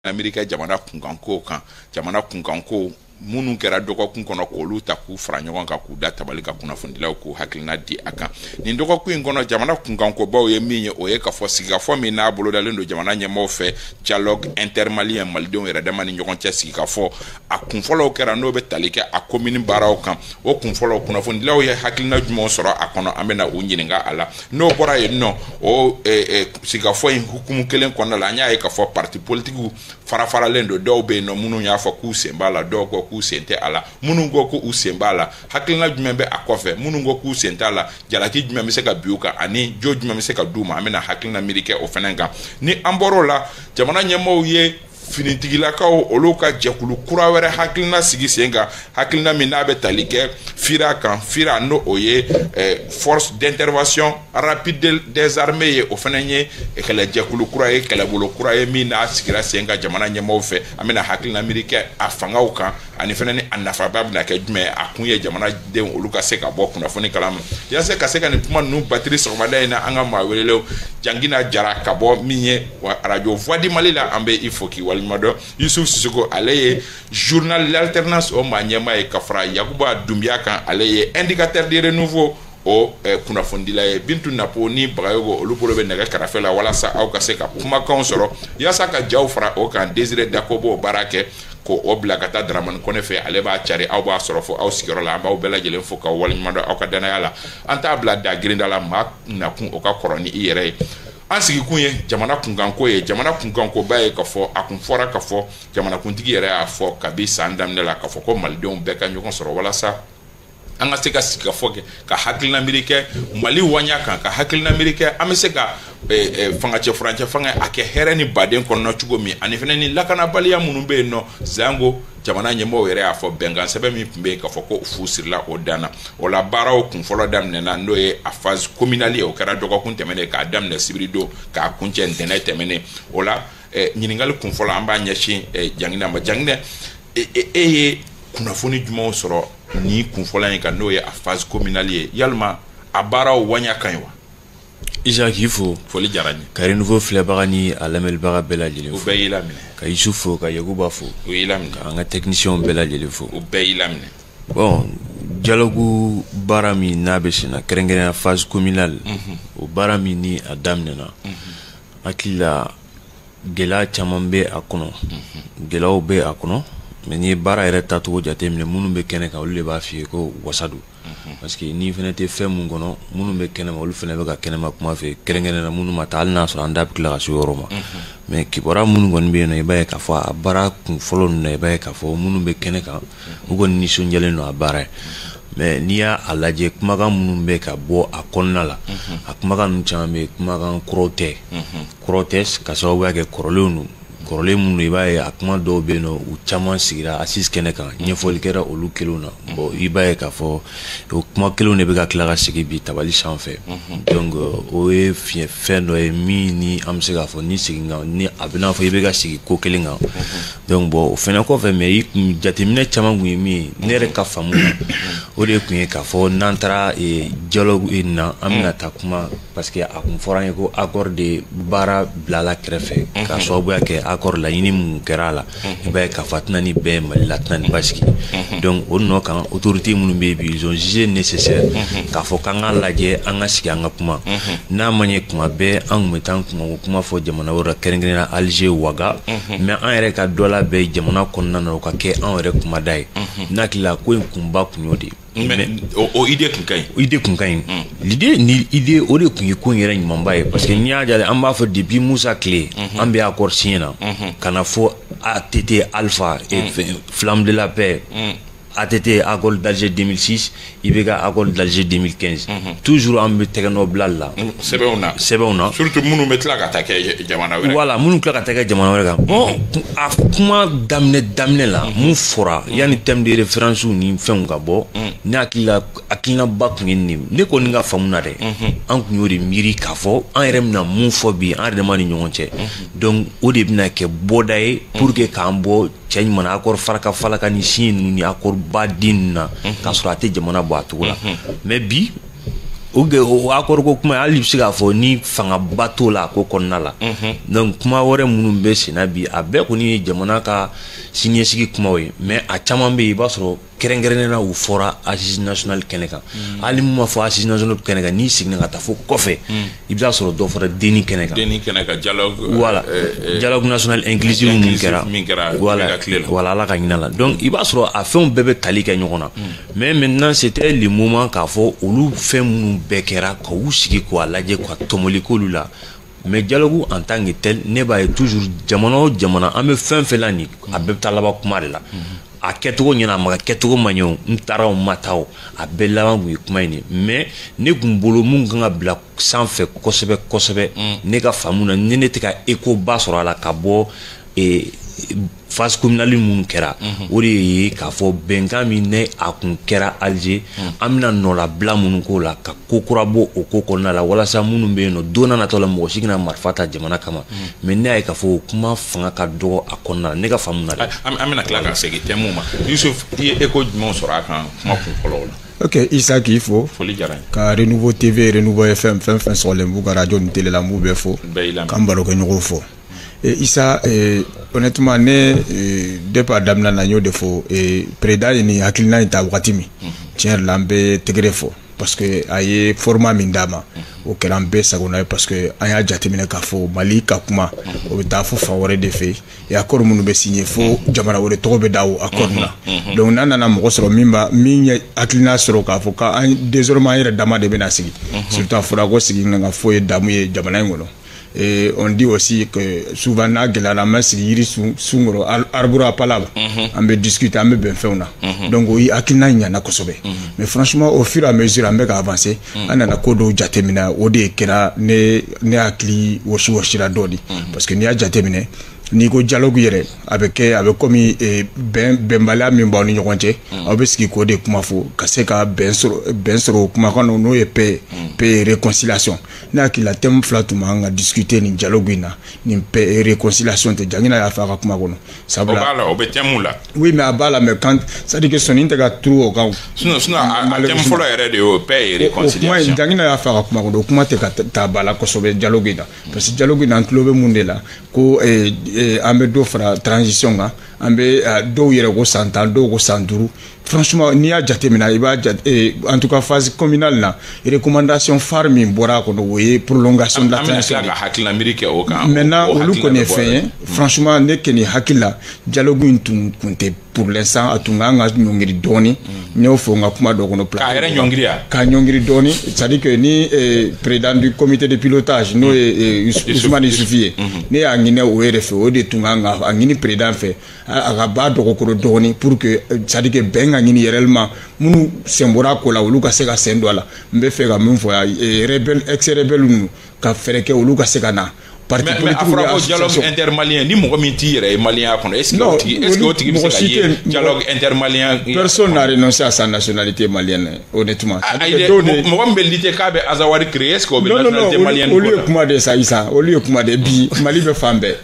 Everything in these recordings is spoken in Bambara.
Amerika jamana kunkanko kan jamana kunkanko minnu kɛra dɔgɔkun kɔnɔ k'olu ta k'u fara ɲɔgɔn kan k'u da tabali ka kunnafonidilaw k'u hakilina di a kan nin dɔgɔkun in kɔnɔ jamana kunkankobaw ye min ye o ye ka fɔ sigikafɔ min n'a bolodalen don jamana ɲɛmaaw fɛ dialogue intermalien malidenw yɛrɛ dama ni ɲɔgɔn cɛ sigikafɔ a kunfɔlɔw kɛra n'o bɛ tali kɛ a commune baaraw kan o kunfɔlɔ kunnafonidilaw ye hakilina jumɛnw sɔrɔ a kɔnɔ an bɛna u ɲininka a la n'o bɔra yen nɔ o sigikafɔ in hukumu kelen kɔnɔna la an y'a ye k'a fɔ parti politiques farafaralen don dɔw bɛ yen nɔ minnu y'a fɔ k'u sen b'a la dɔw ko k'u sen tɛ a la minnu ko k'u sen b'a la hakilina jumɛn bɛ a kɔfɛ minnu ko k'u sen t'a la jalaki jumɛn bɛ se ka bin u kan ani jo jumɛn bɛ se ka d'u ma an bɛna hakilina miiri kɛ o fɛnɛ kan ni an bɔr'o la jamana ɲɛmaaw ye finitigilakaw olu ka jɛkulu kura wɛrɛ hakilina sigi sen kan hakilina min n'a bɛ tali kɛ FIRA kan FIRA n'o o ye force d'intervention rapide des armées ye o fɛnɛ ye kɛlɛjɛkulu kura ye kɛlɛbolo kura ye min n'a sigira sen kan jamana ɲɛmaaw fɛ an bɛna hakilina miiri kɛ a fangaw kan ani fɛnɛ ni a nafaba bɛna kɛ jumɛn a kun ye jamanadenw olu ka se ka bɔ kunnafoni kalama yasa ka se ka nin kuma ninnu batiri sɔgɔmada in na an ka maa welelew Jangina Jara ka bɔ min ye radio Voix du Mali la an bɛ i fo k'i waliɲumandɔn Yusuf Sisoko ale ye journal l'alternance o maa ɲɛmaa ye ka fara Yakuba Dumbiya kan ale ye indicateur de renouveau o kunnafonidila ye Bintu Napo ni Bagayogo olu bolo bɛ nɛgɛ kɛrɛfɛ la walasa aw ka se ka kumakanw sɔrɔ yasa ka jaw fara o kan Désiré Dakobo baara kɛ ko o bila ka taa Dramani Kone fɛ ale b'a cari aw b'a sɔrɔ fo aw sigiyɔrɔ la an b'aw bɛɛ lajɛlen fo k'aw waliɲumandɔn aw ka danaya la an t'a bila da girinda la maa nakun o ka kɔrɔ ni i yɛrɛ ye an sigikun ye jamana kunkanko ye jamana kunkankoba ye k'a fɔ a kun fɔra k'a fɔ jamanakuntigi yɛrɛ y'a fɔ kabi san daminɛ la k'a fɔ ko malidenw bɛɛ ka ɲɔgɔn sɔrɔ walasa an ka se ka sigikafɔ kɛ ka hakilina miiri kɛ Mali waɲa kan ka hakilina miiri kɛ an bɛ se ka fangacɛ furancɛ fanga a kɛ hɛrɛ ni baden kɔnɔna cogo min ani fɛnɛ ni lakanabaliya minnu bɛ yen nɔ Zango jamana ɲɛmɔgɔw yɛrɛ y'a fɔ bɛnkan sɛbɛn min tun bɛ yen k'a fɔ ko fu sirila o dan na o la baaraw kunfɔlɔ daminɛna n'o ye a phase communale ye o kɛra dɔgɔkun tɛmɛnen k'a daminɛ sibiri don k'a kuncɛ ntɛnɛn tɛmɛnen o la ɲininkali kunfɔlɔ an b'a ɲɛsin Jangina ma Jangina e ye kunnafoni jumɛnw sɔrɔ ni kunfɔlɔ in kan n'o ye a phase communale ye yalima a baaraw waɲa kan ye wa Isaac k'i fo foli diyara n ye ka renouveau filɛbaga ni a lamɛnnibaga bɛɛ lajɛlen fo u bɛɛ y'i laminɛ ka Yusuf fo ka Yakuba fo u y'i laminɛ ka an ka techniciens bɛɛ lajɛlen fo u bɛɛ y'i laminɛ bon dialogue baara min n'a bɛ sen na kɛrɛnkɛrɛnya phase communale o baara min ni a daminɛna hakili la gɛlɛya caman bɛ a kɔnɔ gɛlɛyaw bɛ a kɔnɔ mais n'i ye baara yɛrɛ tacogo jateminɛ minnu bɛ kɛnɛ kan olu de b'a f'i ye ko wasa don parce que n'i fɛnɛ tɛ fɛn mun kɔnɔ minnu bɛ kɛnɛma olu fɛnɛ bɛ ka kɛnɛma kuma fɛ kɛrɛnkɛrɛnna minnu ma taa hali n'a sɔrɔ an da bɛ tila ka se yɔrɔ ma mais kibaruya minnu kɔni bɛ yen nɔ i b'a ye k'a fɔ a baara kunfɔlɔ ninnu na i b'a ye k'a fɔ minnu bɛ kɛnɛ kan u kɔni nisɔndiyalen don a baara ye mais n'i y'a lajɛ kumakan minnu bɛ ka bɔ a kɔnɔna la a kumakan ninnu caman bɛ kumakan kɔrɔw tɛ ka sababuya kɛ kɔrɔlenw don kɔrɔlen minnu i b'a ye a kuma dɔw bɛ yen nɔ u caman sigira assise kɛnɛ kan ɲɛfɔli kɛra olu kelenw na bon i b'a ye k'a fɔ o kuma kelenw de bɛ ka tila ka sigi bi tabali sanfɛ donc o ye fɛn dɔ ye min ni an bɛ se k'a fɔ ni segin kan ni a bɛ n'a fɔ i bɛ ka sigi ko kelen kan donc bon o fɛnɛ kɔfɛ mais i kun jateminɛ caman kun ye min ye ne yɛrɛ ka faamu na o de kun ye k'a fɔ n'an taara dialogue in na an bɛna taa kuma parce que a kun fɔra an ye ko accord de baara bilala kɛrɛfɛ k'a sababuya kɛ accord laɲini mun kɛra a la i b'a ye k'a fɔ a tɛna ni bɛɛ Mali la a tɛna ni basigi donc o nɔ kan autorité minnu bɛ yen bi ils ont jugé nécessaire k'a fɔ k'an ka lajɛ an ka sigi an ka kuma n'a ma ɲɛ kuma bɛɛ an kun bɛ taa kuma fɔ jamana wɛrɛ kɛrɛnkɛrɛnnenya Alger Ouaga mais an yɛrɛ ka dɔ la bɛ jamana kɔnɔna na o ka kɛ an yɛrɛ kumada ye n'a hakili la ko in kunba kun y'o de ye mais o idée kun ka ɲi o idée kun ka ɲi l'idée o de kun ye ko in yɛrɛ ɲumanba ye parce que n'i y'a jate an b'a fɔ depuis Musa tile an bɛ accord signé na ka na fɔ ATT Alpha Flamme de la Paix ATT accord d'Alger 2006 IBK accord d'Alger 2015 toujours an bɛ tɛgɛ nɔ bila la sɛbɛnw na surtout minnu bɛ tila ka taa kɛ jamana wɛrɛ voilà minnu tila ka taa kɛ jamana wɛrɛ kan bon a kuma daminɛ la mun fɔra yanni thème de référence ni fɛnw ka bɔ ne hakilinaba kun ye nin ne kɔni ka faamu na dɛ an kun y'o de miiri k'a fɔ an yɛrɛ bɛna mun fɔ bi an yɛrɛ dama ni ɲɔgɔn cɛ donc o de bɛna kɛ bɔda ye pour que k'an bɔ cɛ ɲuman na accord falaka ni sin ninnu ni accord baden ninnu na k'a sɔrɔ a tɛ jamana bɔ a cogo la mais bi o accord ko kuma hali bɛ se k'a fɔ ni fangaba t'o la ko kɔnɔna la donc kuma wɛrɛ minnu bɛ senna bi a bɛɛ kɔni ye jamana ka siniɲɛsigi kumaw ye mais a caman bɛ yen i b'a sɔrɔ kɛrɛnkɛrɛnnen na u fɔra assise nationale kɛnɛ kan hali mun ma fɔ assise nationale kɛnɛ kan n'i seginna ka taa fo kɔfɛ i bɛ taa sɔrɔ dɔ fɔra denni kɛnɛ kan dialogue voilà dialogue national inclusive min kɛra voilà ala ka ɲinɛ la donc i b'a sɔrɔ a fɛnw bɛɛ bɛ tali kɛ ɲɔgɔn na mais maintenant c'était le moment k'a fɔ olu fɛn minnu bɛɛ kɛra ka u sigi k'a lajɛ ka tɔmɔli k'olu la mais dialogue en tant que tel ne b'a ye toujours jamana o jamana an bɛ fɛn fɛn la nin a bɛɛ bɛ taa laban kuma de la a kɛcogo ɲɛna a ma kɛcogo ma ɲɛ o n taara o ma taa o a bɛɛ laban kun ye kuma in de mais ne kun bolo mun kan ka bila sanfɛ kosɛbɛ kosɛbɛ ne ka faamu na ni ne tɛ ka écho ba sɔrɔ a la ka bɔ phase communale minnu kɛra o de ye k'a fɔ bɛnkan min ne a kun kɛra Alger an bɛna nɔlabila minnu k'o la ka ko kura bɔ o ko kɔnɔna la walasa minnu bɛ yen nɔ don n'a nataw la mɔgɔ si kana marifa ta jamana kama mais ne y'a ye k'a fɔ kuma fanga ka dɔgɔ a kɔnɔna la ne ka faamu na dɛ. an bɛna tila ka segin thème ma Yusuf i ye écho jumɛn sɔrɔ a kan kuma kun fɔlɔw la. Ok, Issa k'i fo. Foli diyara n ye. Ka Renouveau TV Renouveau FM fɛn fɛn sɔgɔlen b'u ka radio ni télé la n b'u bɛɛ fo. Bɛɛ y'i lamɛn. K'an barokɛɲɔgɔnw fo. Issa honnêtement ne depuis a daminɛ na n y'o de fɔ président ye nin hakilina in ta wagati min tiɲɛ yɛrɛ la an bɛ tɛgɛrɛ fɔ parce que a ye format min d'a ma o kɛra an bɛɛ sagona ye parce que an y'a jateminɛ k'a fɔ Mali ka kuma o bɛ taa fo fan wɛrɛ de fɛ et accord minnu bɛ signé fo jamana wɛrɛ tɔgɔ bɛ da o accord na donc n'an nana mɔgɔ sɔrɔ min ye hakilina sɔrɔ k'a fɔ k'an désormais an yɛrɛ dama de bɛna sigi surtout a fɔra ko sigi ka fɔ ye damu ye jamana in kɔnɔ. Et on dit aussi que souvent n'a gɛlɛyara an bɛ sigi yiri sun kɔrɔ arbre à palabre an bɛ discuter an bɛ bɛn fɛnw na donc o ye hakilina ɲana kosɛbɛ mais franchement au fur et à mesure an bɛ ka avancer an nana ko dɔw jateminɛ o de kɛra ne hakili wɔsira dɔɔni parce que n'i y'a jateminɛ n'i ko dialogue yɛrɛ a bɛ komi bɛnbaliya min b'aw ni ɲɔgɔn cɛ aw bɛ sigi k'o de kuma fɔ ka se ka bɛn sɔrɔ o kuma kɔnɔ n'o ye paix et réconciliation ne hakili la thème fila tun man ka discuter nin dialogue in na nin paix et réconciliation tɛ Jangina y'a fɔ a ka kuma kɔnɔ sabula o b'a la o bɛ thème la oui mais a b'a la mais quand c'est-à-dire que sɔnni tɛ ka turu o kan sinon a thème fɔlɔ yɛrɛ de y'o paix et réconciliation o kuma Jangina y'a fɔ a ka kuma kɔnɔ o kuma tɛ ka taa ba la kosɛbɛ dialogue in na parce que dialogue in na an tulo bɛ mun de la ko an bɛ dɔ fara transition kan an bɛ dɔw yɛrɛ ko san 10 dɔw ko san 5 franchement n'i y'a jateminɛ i b'a en tout cas phase communale na recommandation phare min bɔra a kɔnɔ o ye prolongation de la transition an bɛna tila ka hakilina kɛ o kan maintenant olu kɔni ye fɛn ye franchement ne kɔni hakili la dialogue in tun tɛ pour l'instant a tun kan ka ɲɔngiri dɔɔni n y'o fɔ n ka kuma dɔ kɔnɔ k'a yɛrɛ ɲɔngiri ya k'a ɲɔngiri dɔɔni c'est-à-dire que ni président du comité de pilotage n'o ye Ousmane Isufi ye ne y'a ɲinɛ o yɛrɛ fɛ o de tun kan ka a ɲini président fɛ a ka b'a dɔgɔkɔrɔ dɔɔni pour que c'est-à-dire que bɛn ka ɲini réellement minnu sen bɔra a ko la olu ka se ka sen don a la n bɛ fɛ ka min fɔ rebelle ex-rebelle ninnu ka fɛɛrɛ kɛ olu ka se ka na mais a fɔra ko dialogue intermalien ni mɔgɔ min t'i yɛrɛ ye malien kɔnɔ est-ce que o tigi bɛ se ka ye dialogue intermalien personne n'a renoncé à sa nationalité malienne honnêtement mɔgɔ min bɛ lutter k'a bɛ Azawadi créer est-ce que o bɛ nationalité malienne olu ye kuma de sa Issa olu ye kuma de bi Mali bɛ fan bɛɛ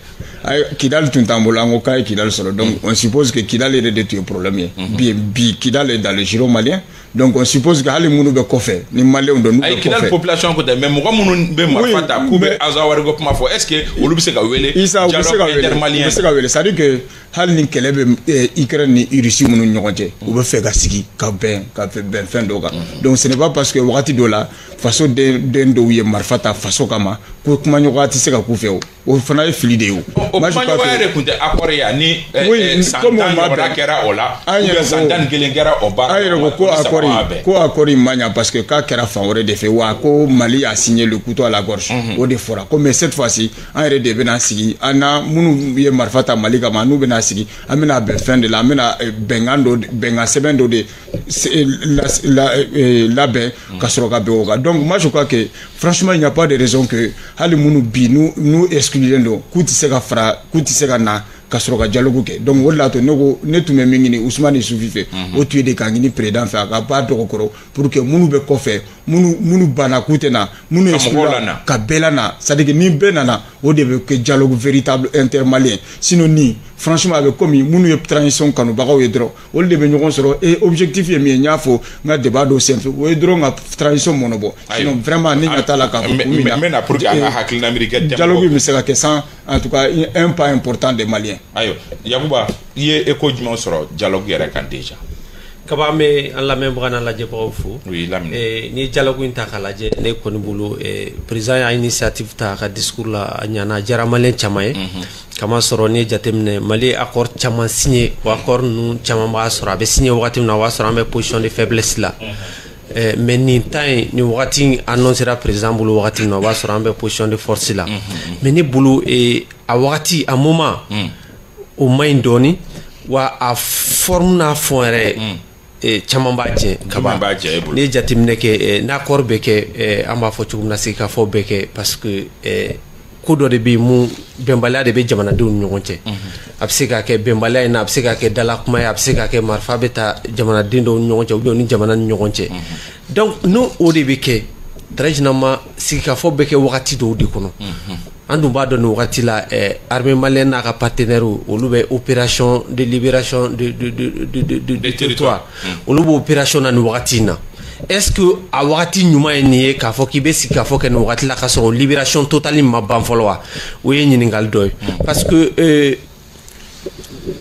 Kidal tun t'an bolo an ko k'a ye Kidal sɔrɔ donc on suppose que Kidal yɛrɛ de tun ye problème ye bi Kidal est dans le giron malien donc on suppose que hali minnu bɛ kɔfɛ ni maliyɛnw don n'u bɛ kɔfɛ Kidal population ko tɛ mais mɔgɔ minnu bɛ marifa ta k'u bɛ Azawadi ko kuma fɔ est-ce que olu bɛ se ka wele dialogue intermalien u bɛ se ka wele c'est-à-dire que hali ni kɛlɛ bɛ Ukraine ni Russie minnu ɲɔgɔn cɛ u bɛ fɛ ka sigi ka bɛn fɛn dɔw kan donc ce n'est pas parce que wagati dɔ la faso den dɔw ye marifa ta faso kama ko kumaɲɔgɔnya tɛ se ka k'u fɛ o fana ye fili de ye o kumaɲɔgɔnya de tun tɛ accord ye ni san 10 ɲɔgɔnna kɛra o la san 11 kɛra o ba an yɛrɛ ko accord in ma ɲa parce que k'a kɛra fan wɛrɛ de fɛ wa ko Mali a signé le couteau à la gorge o de fɔra ko mais cette fois-ci an yɛrɛ de bɛna sigi an na minnu ye marifa ta Mali kama n'u bɛna sigi an bɛna bɛn fɛn de la an bɛna bɛnkan sɛbɛn dɔ de labɛn ka sɔrɔ ka bɛn o kan donc moi je crois que franchement il n'y a pas de raison que hali minnu bi n'u exclulen don k'u tɛ se ka fara k'u tɛ se ka na ka sɔrɔ ka dialogue kɛ donc o de la to ne tun bɛ min ɲini Ousmane Isufi fɛ o tun ye de k'a ɲini président fɛ a ka b'a dɔgɔkɔrɔ pour que minnu bɛ kɔfɛ minnu banna k'u tɛ na minnu ka bɛɛ la na c'est-à-dire que ni bɛɛ nana o de bɛ kɛ dialogue véritable intermalien sinon ni franchement avec comme munu ye transition kanubagaw ye dɔrɔn olu de bɛ ɲɔgɔn sɔrɔ et objectif ye min ye n y'a fɔ n ka débat dɔ senfɛ o ye dɔrɔn ka transition mɔnɔbɔ sinon vraiment ne ɲɛ t'a la k'a fɔ kun min na n bɛna pour que an ka hakilina miiri kɛ dialogue bɛ se ka kɛ sans en tout cas un pas important des Maliens. ayiwa Yakuba i ye écho jumɛn sɔrɔ dialogue yɛrɛ kan déjà. kaba an bɛ an lamɛnbaga n'a lajɛbagaw fo. oui lamini. ni dialogue in ta k'a lajɛ ne kɔni bolo président y'a initiative ta a ka discours la a ɲana a diyara maliyɛn caman ye. kama sɔrɔ n'i ye jateminɛ Mali ye accord caman signé o accord ninnu caman b'a sɔrɔ a bɛ signé wagati min na o b'a sɔrɔ an bɛ position de faiblesse la. mais nin temps in nin wagati annoncera président bolo wagati min na o b'a sɔrɔ an bɛ position de force la. mais ne bolo a wagati a moment o man ɲi dɔɔni wa a forme n'a fond yɛrɛ caman b'a tiɲɛ kaba n'i ye jateminɛ kɛ n'accord bɛ kɛ an b'a fɔ cogo min na sigikafɔ bɛ kɛ parce que ko dɔ de bɛ yen mun bɛnbaliya de bɛ jamanadenw ni ɲɔgɔn cɛ a bɛ se ka kɛ bɛnbaliya in na a bɛ se ka kɛ dalakuma ye a bɛ se ka kɛ marifa bɛ ta jamanaden dɔw ni ɲɔgɔn cɛ ou bien ni jamana ni ɲɔgɔn cɛ donc n'o o de bɛ kɛ très généralement sigikafɔ bɛ kɛ wagati dɔw de kɔnɔ an dun b'a dɔn nin wagati la armée malienne n'a ka partenaires olu bɛ opération de libération de territoire olu bɛ opération na nin wagati in na est-ce que a wagati ɲuman ye nin ye k'a fɔ k'i bɛ sigikafɔ kɛ nin wagati la k'a sɔrɔ libération totale ma ban fɔlɔ wa o ye ɲininkali dɔ ye parce que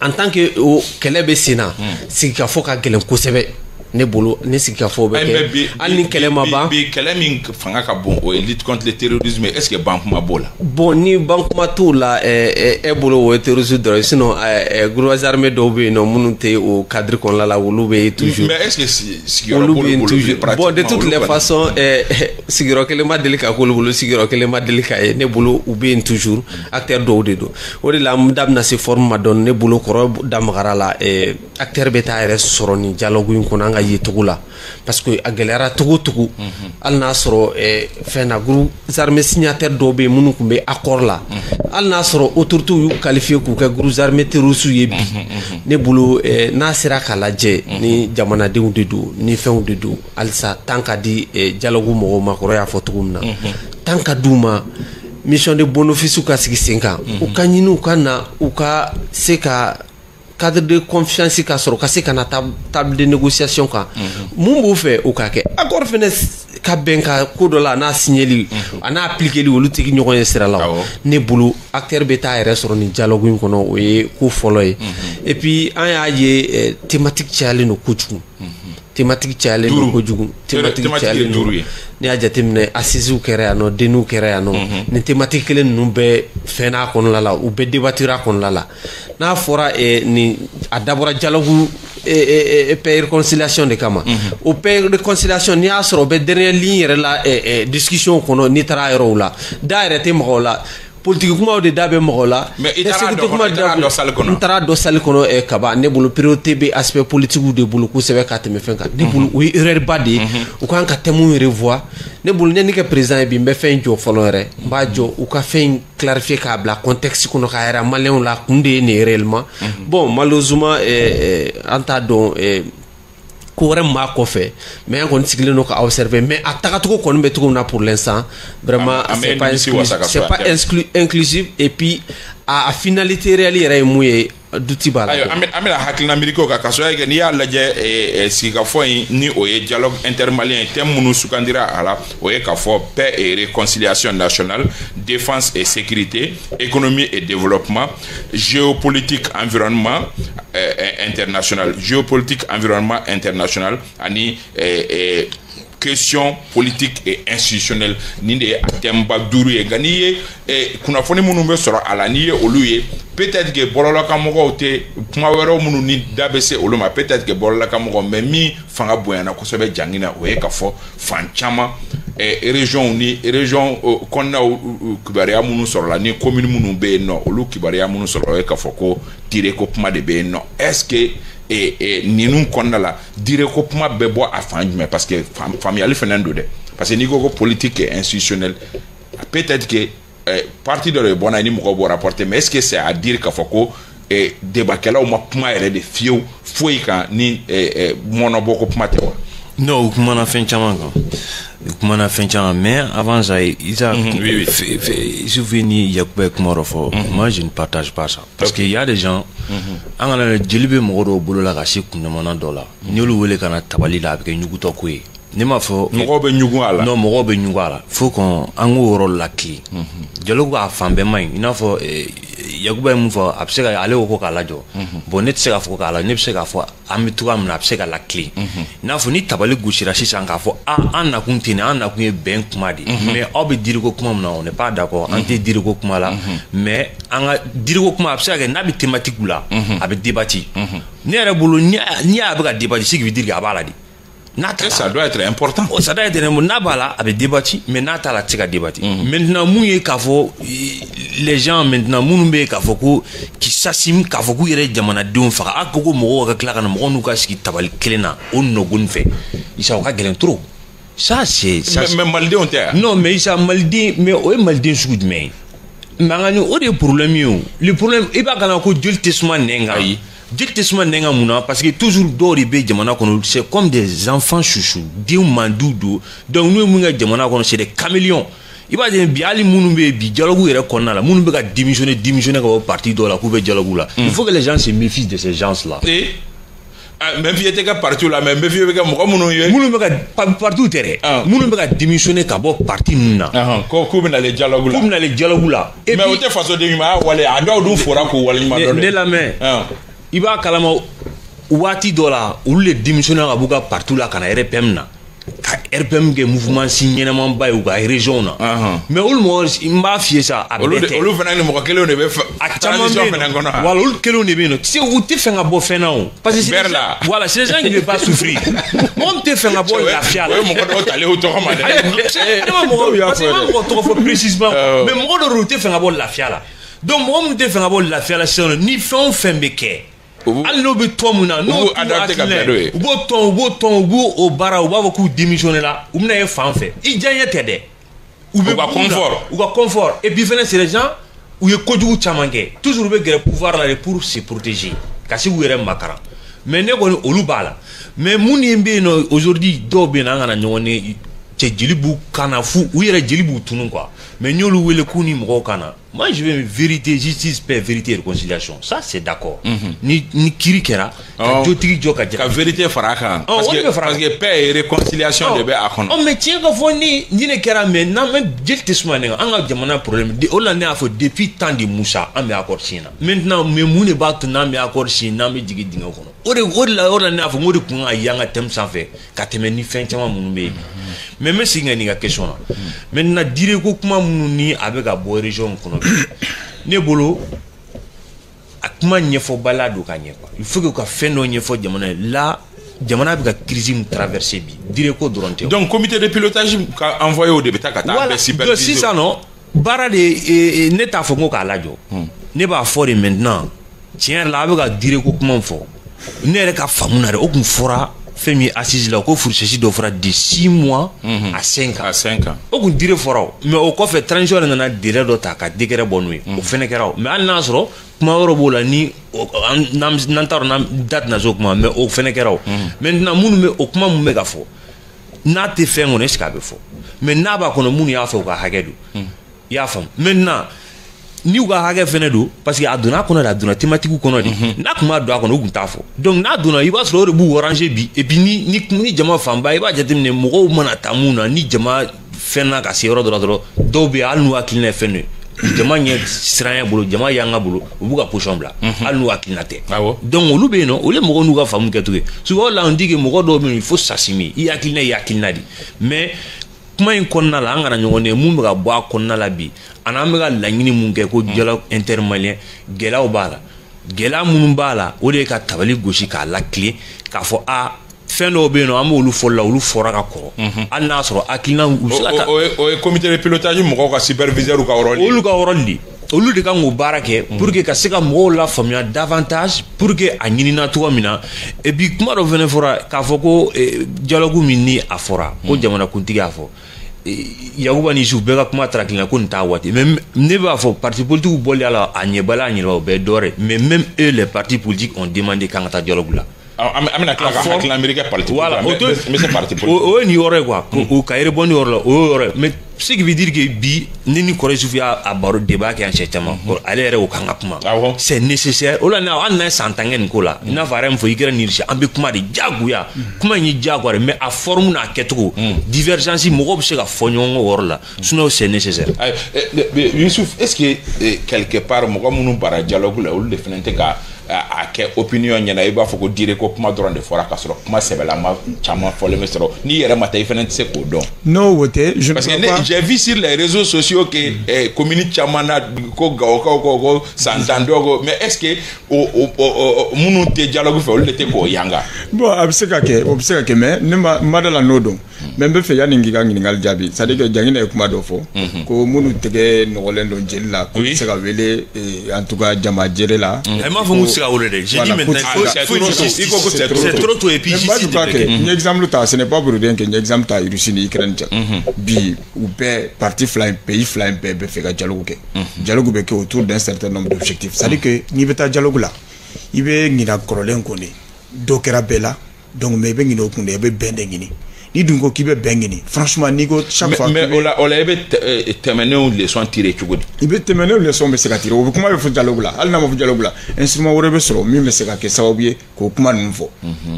en tant que o kɛlɛ bɛ sen na sigikafɔ ka gɛlɛn kosɛbɛ ne bolo ne sigikafɔ bɛ kɛ hali ni kɛlɛ ma ban bi kɛlɛ min fanga ka bon o ye lutte contre le terrorisme est-ce que ban kuma b'o la bon ni ban kuma t'o la e bolo o ye terrorisme dɔrɔn sinon groupe armé dɔw bɛ yen nɔ minnu tɛ o cadre kɔnɔna la olu bɛ yen toujours mais est-ce que sigiyɔrɔ b'olu bolo pratiquement bon de toutes les façons sigiyɔrɔ kelen ma deli ka k'olu bolo sigiyɔrɔ kelen ma deli ka ye ne bolo u bɛ yen toujours acteur dɔw de don o de la n da bɛna se forme ma dɔɔni ne bolo kɔrɔ da magara la acteur bɛ taa yɛrɛ sɔrɔ nin dialogue in kɔnɔ an ka ye togo la parce que a gɛlɛyara togo togo hali n'a sɔrɔ fɛn na groupe armé signataire dɔw bɛ yen minnu tun bɛ accord la hali n'a sɔrɔ autorités y'u qualifié k'u kɛ groupe armé terroristes ye bi ne bolo n'a sera k'a lajɛ ni jamanadenw de don ni fɛnw de don halisa temps ka di dialogue mɔgɔw ma kɔrɔ y'a fɔ cogo min na temps ka d'u ma mission de bon office ka sigi sen kan u ka ɲini u ka na u ka se ka cadre de confiance ka sɔrɔ ka se ka na table de négociation kan mun b'u fɛ o ka kɛ accord fɛnɛ ka bɛn ka ko dɔ la n'a signeli a n'a appliqueli olu tigi ɲɔgɔn ye sira la ne bolo acteur bɛ taa yɛrɛ sɔrɔ nin dialogue in kɔnɔ o ye ko fɔlɔ ye et puis an y'a ye thématique cayalen don kojugu thématique cayalen don kojugu thématique cayalen don n'i y'a jateminɛ assisiw kɛra yan nɔ deniw kɛra yan nɔ nin thématique kelen ninnu bɛɛ fɛn n'a kɔnɔna la u bɛɛ débattira kɔnɔna la n'a fɔra nin a dabɔra dialogue paix réconciliation de kama o paix réconciliation n'i y'a sɔrɔ o bɛ dernière ligne yɛrɛ la discussion kɔnɔ n'i taara yɔrɔw la da yɛrɛ tɛ mɔgɔw la politique kumaw de da bɛ mɔgɔ la n taara dɔ salle kɔnɔ kaba ne bolo priorité bɛ aspect politique de bolo kosɛbɛ ka tɛmɛ fɛn kan ne bolo o ye erreur ba de ye u kan ka thème revoir ne bolo ne kɛ président ye bi n bɛ fɛn jɔ fɔlɔ yɛrɛ n b'a jɔ u ka fɛn clarifier k'a bila contexte kɔnɔ k'a yɛrɛ maliyɛnw la kun de ye nin ye réellement bon malheureusement an t'a dɔn ko wɛrɛ maa kɔfɛ mais an kɔni sigilen don ka observer mais a tagacogo kɔni bɛ cogo min na pour l'instant vraiment c'est pas inclusif et puis a finalité réelle yɛrɛ ye mun ye duti b'a la an bɛna hakilina miirikew kan k'a sɔrɔ kɛ n'i y'a lajɛ sigikafɔ in ni o ye dialogue intermalien ye thème minnu sugandira a la o ye k'a fɔ paix et réconciliation nationale défense et sécurité économie et développement géopolitique environnement international géopolitique environnement international ani question politique et institutionnelle ni de ye a thèmeba 5 ye nka n'i ye kunnafoni minnu bɛ sɔrɔ a la n'i ye olu ye peut-être que bɔlɔlɔkanmɔgɔw tɛ kuma wɛrɛw minnu ni da bɛ se olu ma peut-être que bɔlɔlɔkanmɔgɔw mais min fanga bonyana kosɛbɛ jangi na o ye k'a fɔ fan caman région ni région kɔnɔnaw kibaruya minnu sɔrɔla ni commune minnu bɛ yen nɔ olu kibaruya minnu sɔrɔ o ye k'a fɔ ko dire ko kuma de bɛ yen nɔ est-ce que ninnu kɔnɔna la dire ko kuma bɛ bɔ a fan jumɛn parce que faamuyali fɛnɛ don dɛ parce que n'i ko ko politique et institutionnelle peut-être que parti dɔ de bɔ n'a ye ni mɔgɔw bɔ rapporter mais est-ce que c'est à dire k'a fɔ ko débatkɛlaw ma kuma yɛrɛ de fiyewu foyi kan ni mɔnɔbɔ ko kuma tɛ wa Non, on a fait un chaman. On a fait un chaman, mais avant ça, il souvenir Yacoubé Kumorofo. Moi, je ne partage pas ça. Parce qu'il y a des gens, on a le Djelibe Moro Bolo la Rachi Kounamana Dola. Nous le voulons qu'on a tabali là avec une goutokoué. Ne m'a fait. Non, Moro Benyugala. Faut qu'on a un rôle la clé. Dialogue a fait un main. Il a fait. Yakuba mufo abseka ale oko kala jo bonet seka fo kala ne seka fo amitua mna abseka la clé na fo ni tabale gushira sisa nga fo an na kuntine an na kunye ben kumadi mais obi diriko kuma mna on n'est pas d'accord anti diriko kuma la mais anga diriko kuma abseka na bi thématique la abi débattre ne re bulu ni abika débattre sigi dire ga bala di. Ça doit être important. Oh, ça doit être important. Avec débattu, mais n'a-t-il la tika débattu. Maintenant, mouillé kafo, les gens maintenant mounoumé kafo qui s'assument kafo qui irait jamana d'un fa. A koko moro ka klaka na moro nuka ski tabal kelena on no gunfe. Il s'en va gagner trop. Ça c'est ça. Mais maldi on t'est. Non, mais ça maldi, mais on est maldi sous de main. Mais on a des problèmes. Le problème, il va gagner ko Dieu testement nenga. Directement nenga muna parce que toujours dori be jamana kono c'est comme des enfants chouchou diou mandoudou donc nous munga jamana kono c'est des caméléons il va dire bi ali munu be bi dialogue yere konna la munu be ka démissionner ka parti do la ku be dialogue là il faut que les gens se méfient de ces gens là même si était ka parti là même vieux be ka mo munu be ka partout terre munu be ka démissionner ka bo parti nuna ko ku be na le dialogue là mais au te façon de ma wale ando du fora ko wale ma de la main il va kalama wati dola ou les démissionnaires à bouga partout là kana RPM na ka RPM ke mouvement signé na mamba ou ga région na mais all monde il m'a fié ça à olu fana ni mo kele on be transition fana ngona voilà olu kele on be no si ou te fanga bo fena on parce que voilà c'est les gens qui ne veulent pas souffrir on te fanga bo la fiala mo ko do tale o to ma de mo trop précisément mais mo do te fanga bo la fiala donc mo te fanga bo la fiala c'est ni fond fembeke allo be tomuna no adapté ka bedo bo ton o bara o baba ku démissionner là ou na e fanfé i janye tede ou be confort et puis venez c'est les gens où ye kojugu chamange toujours be gere pouvoir là pour se protéger kasi ou yere makara mais ne ko olu bala mais muni mbe no aujourd'hui do be na ngana nyone te jilibu kana fu ou yere jilibu tunu quoi mais nyolu wele kuni mko kana. Moi je veux vérité, justice, paix, vérité et réconciliation. Ça c'est d'accord. Ni kiri kera, jotigi joka ka vérité faraka parce que paix et réconciliation de be akon. Oh mais tiens que foni ni ne kera mais na même jelte sumane anga jamana problème de olane a fait depuis temps de Moussa am accord sina. Maintenant me mune batu na me accord sina me digi dinga kono. Olane a fait ngori kunga yanga tem sans fait ka teme ni fin chama munumbe. Mais singa ni ga question là. Maintenant dire ko kuma mununi avec a bo région kono. Ne bolo akuma nyefo balado ka nyekwa il faut que ka feno nyefo jamana bi ka crise mu traverser bi dire ko doronte donc comité de pilotage ka envoyé au début kata be superviser si ça non bara de neta fo ngo ka lajo ne ba fori maintenant tiens là bi ka dire ko kuma fo ne re ka famuna re o kun fora femi assise là ko fourchesi do fora de 6 mois à 5 ans o kun dire fora mais o ko fait transition na dire do ta ka digere bonui o fene kera mais al nasro kuma woro bola ni nam tar nam date na zo kuma mais o fene kera maintenant munu me o kuma mu mega fo na te fengo ne ska be fo mais na ba kono munu ya fo ka hagedu ya fam maintenant ni uga hage fene do parce que aduna kono da aduna thématique kono di na kuma do akono ugun tafo donc na aduna iba so rebu orange bi et puis ni jama famba iba jatemne mo mana tamuna ni jama fena ka se rodro do be alnu akilne fene jama nye siranya bolo jama yanga bolo ubuga pochon bla alnu akilnate donc olu be no ole mo nuga famu ketuke so la on dit que mo do il faut s'assimiler il akilna di mais kuma in konna la ngana nyone mu ga bo akonna la bi ana me ga laɲini mun kɛ ko dialogue intermalien gɛlɛyaw b'a la gɛlɛya minnu b'a la o de ye ka tabali gosi k'a la clé k'a fɔ a fɛn dɔw bɛ yen nɔ an b'olu fɔli la olu fɔra ka kɔrɔ hali n'a sɔrɔ hakilina u bɛ se ka taa o ye comité de pilotage mɔgɔw ka superviseur ka rôle olu ka rôle de olu de kan k'o baara kɛ pour que ka se ka mɔgɔw la faamuya davantage pour que a ɲinina cogo min na et puis kuma dɔ fɛnɛ fɔra k'a fɔ ko dialogue min ni a fɔra ko jamanakuntigi y'a fɔ Yakuba ni su bɛɛ ka kuma tarakilina ko nin t'a waati mais ne b'a fɔ parti politique bɔli a la a ɲɛbala a ɲɛnɛba o bɛɛ dɔwɛrɛ mais même eux les partis politiques ont demandé k'an ka taa dialogue la amina kila ka hakilina américain parti voilà mais c'est parti o ni yɔrɔ quoi o ka rebond yɔrɔ la o yɔrɔ mais ce qui veut dire que bi ni ni Corée du Sud a baro débat kɛ en ce temps ale yɛrɛ o kan ka kuma c'est nécessaire o la na an na san tan kɛ nin ko la i n'a fɔ yɛrɛ min fɔ i kɛra nirisi an bɛ kuma de jagoya kuma in ye jagoya mais a forme n'a kɛcogo divergence mɔgɔw bɛ se ka fɔ ɲɔgɔn kɔ yɔrɔ la sinon c'est nécessaire. Youssouf est-ce que quelque part mɔgɔ minnu bara dialogue la olu de fana tɛ ka a kɛ opinion ɲɛna i b'a fɔ ko dire ko kuma dɔrɔn de fɔra ka sɔrɔ kuma sɛbɛlama caman fɔlen bɛ sɔrɔ n'i yɛrɛ ma taa i fana tɛ se k'o dɔn. non o tɛ je ne parce crois que pas. j'ai vu sur les réseaux sociaux que commune caman na ko Gawokaw ko Santanto ko mais est-ce que minnu tɛ dialogue fɛ olu de tɛ k'o yanga. bon a bɛ se ka kɛ o bɛ se ka kɛ mais ne ma da la n'o dɔn mais n bɛ fɛ yanni n k'i ka ɲininkali jaabi c'est à dire que Jangina ye kuma dɔ fɔ ko minnu tɛgɛ nɔgɔlen don jeli la ko bɛ se ka wele en tout cas jama jere la. a m'a fɔ k'u se ka wele dɛ j'ai dit maintenant c'est trop tôt et puis ici c'est vrai n ye exemple ta ce n'est pas pour rien que n ye exemple ta Russie ni Ukraine cɛ bi u bɛɛ parti fila in pays fila in bɛɛ bɛ fɛ ka dialogue kɛ dialogue bɛ kɛ autour d'un certain nombre d'objectifs c'est à dire que n'i bɛ taa dialogue la i bɛ ɲina kɔrɔlen kun de dɔ kɛra bɛɛ la donc mais i bɛ ɲina o kun de i bɛ bɛn de ɲini ni dun ko k'i bɛ bɛn ɲini franchement n'i ko chaque fois. mais o la i bɛ tɛmɛnenw leçon tirer cogo di. i bɛ tɛmɛnenw leçon bɛ se ka tirer o bɛ kuma bɛ fɔ dialogue la hali n'a ma fɔ dialogue la instrument wɛrɛ bɛ sɔrɔ min bɛ se ka kɛ sababu ye k'o kuma ninnu fɔ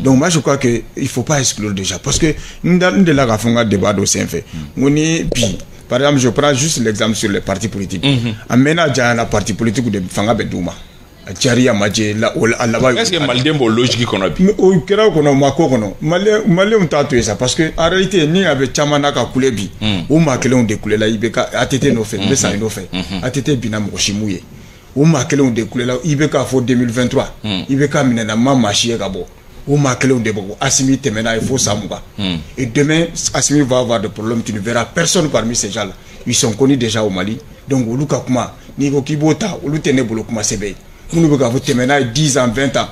donc moi je crois que il faut pas exclure déjà parce que n delila k'a fɔ n ka débat dɔ senfɛ n ko ni bi par exemple je prends juste l'exemple sur les partis politiques a mɛnna janyana parti politique de fanga bɛ d'u ma a jariya ma jɛ a laban. est-ce que maliden b'o logique kɔnɔ bi. o kɛra o kɔnɔ o ma ko kɔnɔ maliyɛnw t'a to yen sa parce que en réalité ni a bɛ caman na ka kule bi o maa kelenw de kulela i bɛ ka ATT nɔfɛ n bɛ sa i nɔfɛ ATT binna mɔgɔ si m'u ye o maa kelenw de kulela i bɛ k'a fɔ 2023 i bɛ ka minɛna maa si ye ka bɔ o maa kelenw de bɔ Assimi tɛmɛna ye fo san 20 et demain Assimi va avoir des problèmes tu ne verras personne parmi ces gens là ils sont connus déjà au Mali donc olu ka kuma n'i ko k'i b'o ta olu tɛ ne bolo kuma sɛbɛn ye. minnu bɛ k'a fɔ tɛmɛna ye 10 ans 20 ans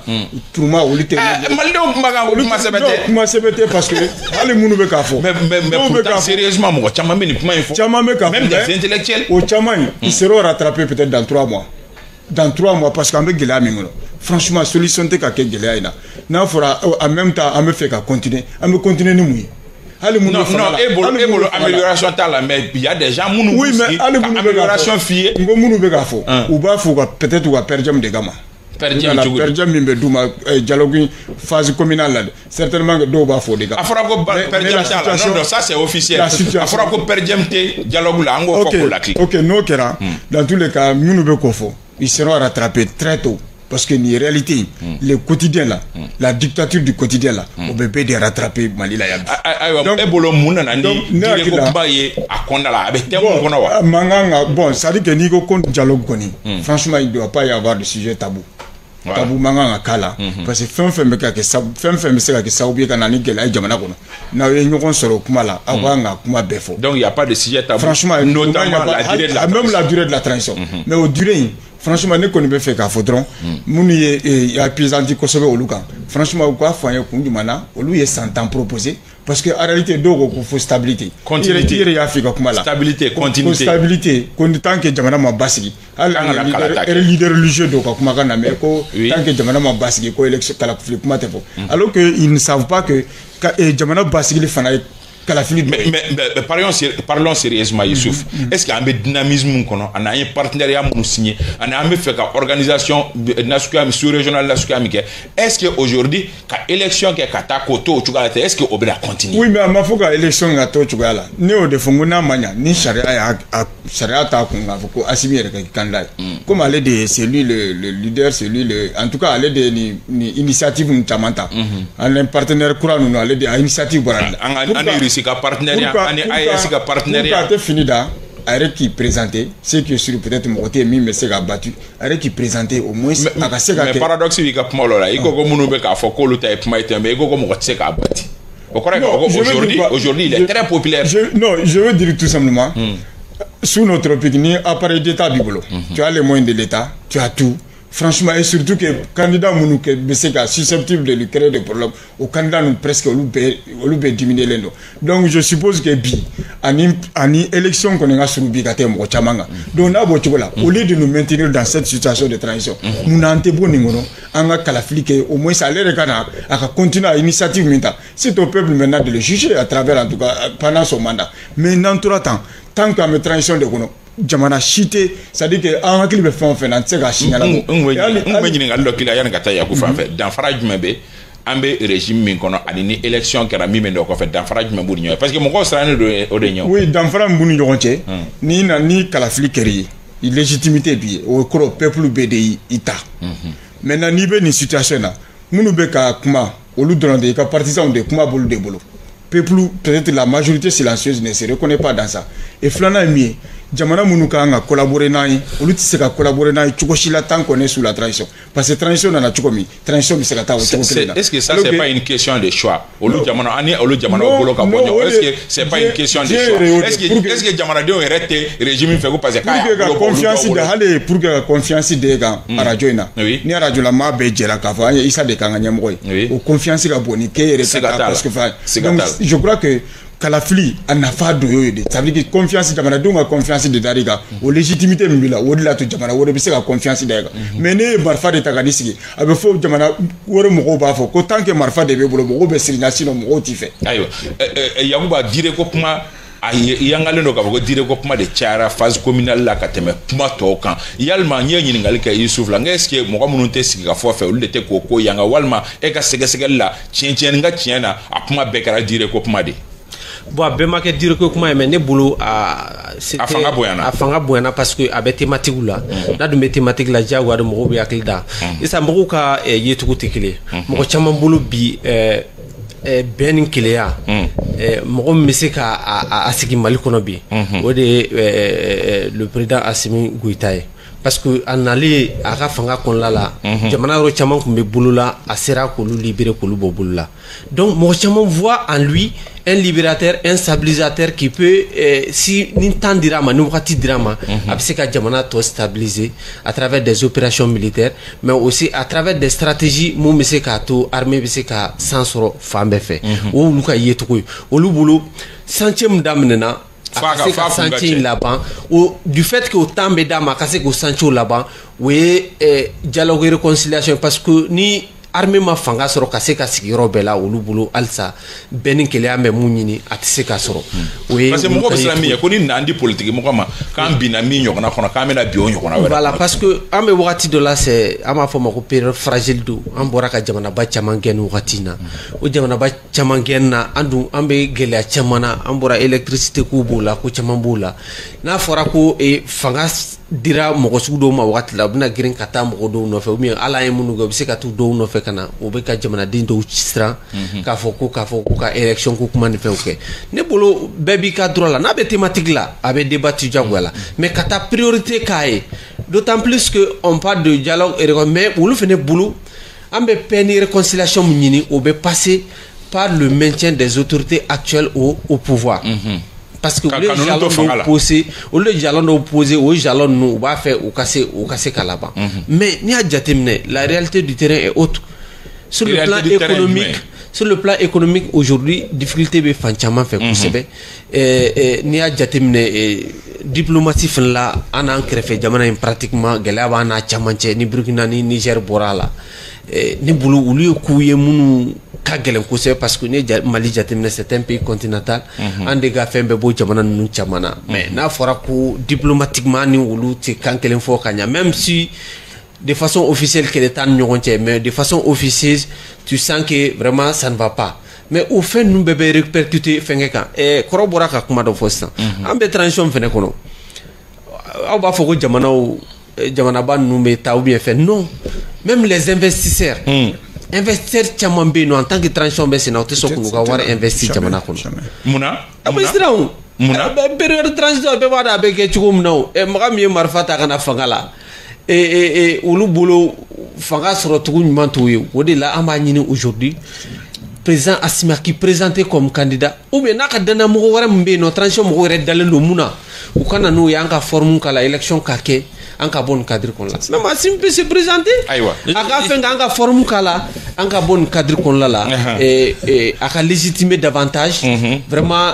pour moi olu tɛ malidenw kuma kan olu kuma sɛbɛn tɛ kuma sɛbɛn tɛ parce que hali minnu bɛ k'a fɔ mais pourtant sérieusement mɔgɔ caman bɛ nin kuma in fɔ caman bɛ k'a fɔ même des intellectuels o caman ils seront rattrapés peut-être dans 3 mois parce que an bɛ gɛlɛya min kɔnɔ franchement solution tɛ ka kɛ gɛlɛya in na n'a fɔra en même temps an bɛ fɛ ka continuer an bɛ continuer ni mun ye. Non, et bolo amélioration t'a la mais il y a des gens minnu oui mais hali minnu bɛ amélioration f'i ye n ko minnu bɛ k'a fɔ u b'a fɔ peut-être u ka pɛrɛdium de kama pɛrɛdium min bɛ d'u ma dialogue phase communale la certainement que dɔw b'a fɔ o de kama. a fɔra ko pɛrɛdium t'a la non ça c'est officiel a fɔra ko pɛrɛdium tɛ dialogue la an k'o fɔ k'o lakile. ok n'o kɛra dans tous les cas minnu bɛ k'o fɔ ils seront rattrapés très tôt. Parce que ni réalité le quotidien là la dictature du quotidien là on peut pas les rattraper Mali la yabi donc e bolo mun na ni dire ko ba ye a konda la avec thème kono wa manganga bon ça dit que ni ko compte dialogue koni franchement il doit pas y avoir de sujet tabou tabou manganga kala parce que fɛn fɛn bɛ ka kɛ sababu ye ka na ni gɛlɛya jamana kɔnɔ n'aw ye ɲɔgɔn sɔrɔ kuma la aw b'an ka kuma bɛɛ fɔ donc il y a pas de sujet tabou franchement notamment la durée de la même la durée de la transition mais au durée franchement ne kɔni bɛ fɛ k'a fɔ dɔrɔn minnu ye apaisanti kosɛbɛ olu kan franchement u k'a fɔ an ye kun jumɛn na olu ye 100 ans proposé parce que en réalité dɔw ko fo stabilité continuité i yɛrɛ y'a fɔ i ka kuma la stabilité continuité stabilité ko tant que jamana ma basigi hali leader religieux dɔw ka kumakan na mais ko tant que jamana ma basigi ko élection kalafili kuma tɛ fɔ alors que ils ne savent pas que jamana basigili fana ye mais parlons sérieusement Youssouf est-ce qu'il y a un dynamisme qu'on a un partenariat nous signé on a un fait organisation nationale sous-régionale est-ce que aujourd'hui ka élection qui kata koto tugala est-ce que obra continue oui mais ma faut ka élection ngato tugala ne o de fongona manya ni sharia ta kunga ko Assimi rek candidat comme aller de c'est lui le leader c'est lui le en tout cas aller de ni initiative ntamanta un partenaire courant nous aller de initiative boranda ka partenariat ani AES ka partenariat pour fini da avec qui présenter ce qui est sur peut-être mon côté mais c'est qu'a battu avec qui présenter au moins mais paradoxe il ka pmolo la iko ko munu be ka fo ko lu tay pmaite mais iko ko mo c'est qu'a battu aujourd'hui il est très populaire je veux dire tout simplement sous notre pays appareil d'état bibolo tu as les moyens de l'état tu as tout. Franchement, et surtout que candidat Mounou qui est susceptible de lui créer des problèmes, au candidat nous presque au diminuer les noms. Donc je suppose que bi ani élection qu'on a sur bigate mo chamanga. Donc là au lieu de nous maintenir dans cette situation de transition, nous n'entendons pas an ka kalafili kɛ au moins ale yɛrɛ ka na a ka continuer à initiative min ta c'est au peuple maintenant de le juger à travers en tout cas pendant son mandat mais n'an tora tant qu'an bɛ transition de kɔnɔ jamana si tɛ c'est à dire que an hakili bɛ fɛn o fɛn na an tɛ se k'a si ɲɛnabɔ. n bɛ ɲininkali dɔ k'i la yanni ka taa Yaku fan fɛ danfara jumɛn bɛ an bɛ régime min kɔnɔ ani ni élection kɛra min bɛ dɔ kɔfɛ danfara jumɛn b'u ni ɲɔgɔn parce que mɔgɔw sirannen don o de ɲɛ. oui danfara min b'u ni ɲɔgɔn cɛ ni kalafili kɛr'i ye légitimité bi o kɔrɔ peuple bɛ de i ta maintenant n'i bɛ nin situation na minnu bɛ ka kuma olu dɔrɔn de i ka partisans de kuma b'olu de bolo peuple peut-être la majorité silencieuse ne se reconnaît pas dans ça et filanan ye min ye jamana minnu kan ka collaborer n'an ye olu tɛ se ka collaborer n'an ye cogo si la tant qu'on est sous la transition parce que transition nana cogo min transition bɛ se ka taa o cogo kelen na. est-ce que ça c'est pas une question de choix olu jamana ani olu jamanaw bolo ka bɔ ɲɔgɔn est-ce que c'est pas une question de choix est-ce que jamanadenw yɛrɛ tɛ régime fɛ ko parce que k'a y'a bolo bɔ olu dɔw bolo hali pour que ka confiance d'e kan radio in na ni radio la maa bɛɛ jɛra k'a fɔ an ye Isa de k'an ka ɲɛmɔgɔ ye o confiance ka bon ni k'e yɛrɛ ka taa parce que donc je crois que kalafili a nafa dɔ y'o ye de ça veut dire confiance jamanadenw ka confiance de dar'i kan o légitimité min b'i la o de la to jamana wɛrɛ bɛ se ka confiance da i kan mais ne ye marifa de ta ka n'i sigi a bɛ fɔ jamana wɛrɛ mɔgɔw b'a fɔ ko tant que marifa de b'e bolo mɔgɔw bɛ siri na sinon mɔgɔw t'i fɛ. ayiwa Yakuba dire ko kuma a yangalen don k'a fɔ ko dire ko kuma de cayara phase communale la ka tɛmɛ kuma tɔw kan yalima n ye ɲininkali kɛ Yusuf la n ko est-ce que mɔgɔ minnu tɛ sigi ka fɔ fɛ olu de tɛ k'o ko yanga walima e ka sɛgɛsɛgɛli la tiɲɛ ka tiɲɛ na a kuma bɛɛ kɛra dire ko kuma de. bon a bɛɛ ma kɛ dire ko kuma ye mais ne bolo a fanga bonyana parce que a bɛ thématique la n'a dun bɛ thématique la diyagoya de mɔgɔw bɛ hakili da sisan mɔgɔw ka yecogo tɛ kelen mɔgɔ caman bolo bi bɛn ni keleya mɔgɔ min bɛ se ka a sigi Mali kɔnɔ bi o de ye le président Assimi Goïta ye parce que a nalen a ka fanga kɔnɔna la jamana yɔrɔ caman tun bɛ bolo la a sera k'olu libérer k'olu bɔ bolo la donc mɔgɔ caman voit en lui un libérateur, un stabilisateur qui peut, si ni temps dira ma, ni wakati dira ma, a bɛ se ka jamana tɔ stabiliser à travers des opérations militaires, mais aussi à travers des stratégies mun bɛ se k'a to armée bɛ se ka san sɔrɔ fan bɛɛ fɛ. O olu ka yecogo ye. Olu bolo chantier min daminɛna a ka se ka chantier in laban du fait que o temps bɛ d'a ma a ka se k'o chantier laban o ye dialogue réconciliation parce que ni armée ma fanga sɔrɔ ka se ka sigi yɔrɔ bɛɛ la olu bolo halisa bɛn ni keleya bɛ mun ɲini a tɛ se ka sɔrɔ. parce que mɔgɔ bɛ siran min ye ko ni n'an di politique mɔgɔ ma k'an binna min ɲɔgɔnna kɔnɔ k'an bɛna bin o ɲɔgɔnna wɛrɛ. voilà parce que an bɛ wagati dɔ la c'est an b'a fɔ ma ko période fragile don an bɔra ka jamanaba caman gɛn nin wagati in na o jamanaba caman gɛn na an dun an bɛ gɛlɛya caman na an bɔra électricité ko b'o la ko caman b'o la n'a fɔra ko fanga dira mɔgɔ sugu dɔw ma wagati la u bɛna girin ka taa mɔgɔ dɔw nɔfɛ ou bien ala ye minnu kɛ u bɛ se ka t'u dɔw nɔfɛ ka na u bɛ ka jamanaden dɔw siran k'a fɔ ko ka élection ko kuma ni fɛnw kɛ ne bolo bɛɛ b'i ka droit la n'a bɛ thématique la a bɛ débat diyagoya la mais ka taa priorité k'a ye d'autant plus que on parle de dialogue mais olu fana bolo an bɛ paix ni réconciliation min ɲini o bɛ passer par le maintien des autorités actuelles au pouvoir. Parce que les jalons opposés aux jalons nous va faire au casser là-bas. Mais ni à jatemne, la réalité du terrain est autre. Sur le plan économique, aujourd'hui, difficulté be fanchama fait kusebe. Ni à jatemne diplomatie fin là, an an créé jamana pratiquement galaba na chamanche ni Burkina ni Niger borala. Ni bulu ulu kuye munu ka gɛlɛn kosɛbɛ parce que ni Mali jateminɛ c'est un pays continental an de ka fɛn bɛɛ bɔ jamana ninnu caman na mais n'a fɔra ko diplomatiquement ni olu tɛ kan kelen fɔ ka ɲa même si de façon officielle kɛlɛ t'an ni ɲɔgɔn cɛ mais de façon officieuse tu sens que vraiment ça ne va pas mais o fɛn ninnu bɛɛ bɛ répercuter fɛnkɛ kan kɔrɔ bɔra ka kuma dɔ fɔ sisan an bɛ transition fɛnɛ kɔnɔ aw b'a fɔ ko jamanaba ninnu bɛ taa ou bien fɛn non même les investisseurs investisseurs caman bɛ yen nɔ en tant que transition bɛ senna o tɛ sɔn k'u ka wari investir jamana kɔnɔ. munna a bɛ siran o. munna période transition bɛɛ b'a dɔn a bɛ kɛ cogo min na o mɔgɔ min ye marifa ta ka na fanga la olu bolo fanga sɔrɔ cogo ɲuman t'o ye o de la an b'a ɲini aujourd'hui président Assimi qui présenté comme candidat ou bien n'a ka danna mɔgɔ wɛrɛ min bɛ yen nɔ transition mɔgɔ wɛrɛ dalen don mun na u ka na n'o ye an ka forme k'a la élection ka kɛ an ka bon cadre kon la mais Massim peut se présenter aywa aka fenga an ka forme kala an ka bon cadre kon la aka légitimer davantage vraiment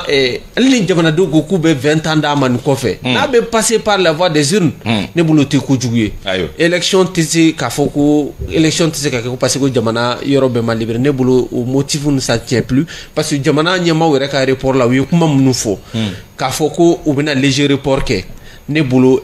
ni jamana do go kube 20 ans da man ko fe na be passer par la voie des urnes ne bolo te ko juguye élection tisi ka foko élection tisi ka ko passer ko jamana yoro be ma libre ne bolo au motif ne ça tient plus parce que jamana nyama were ka report la wi kuma munu fo ka foko ou bena léger report ke ne bolo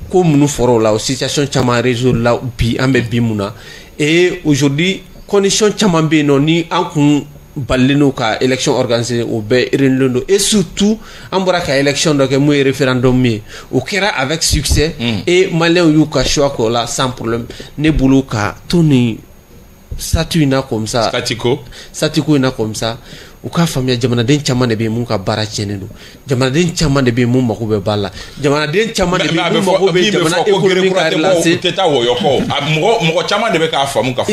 ko munu foro la situation chama résoudre la bi ambe bi muna et aujourd'hui condition chama be non ni an kun baleno ka élection organisée au be renlondo et surtout ambora ka élection donc mo référendum mi au kera avec succès et malin yu ka choix ko la sans problème ne bolo ka toni statut na comme ça statiko na comme ça u ka famiya jamanaden caman de be mun ka baara tiɲɛnen don jamanaden caman de be mun mako bɛ baara la jamanaden caman de be mun mako bɛ jamana économique ka relancer tɛ taa wɔyɔ kɔ mɔgɔ caman de bɛ k'a faamu k'a fɔ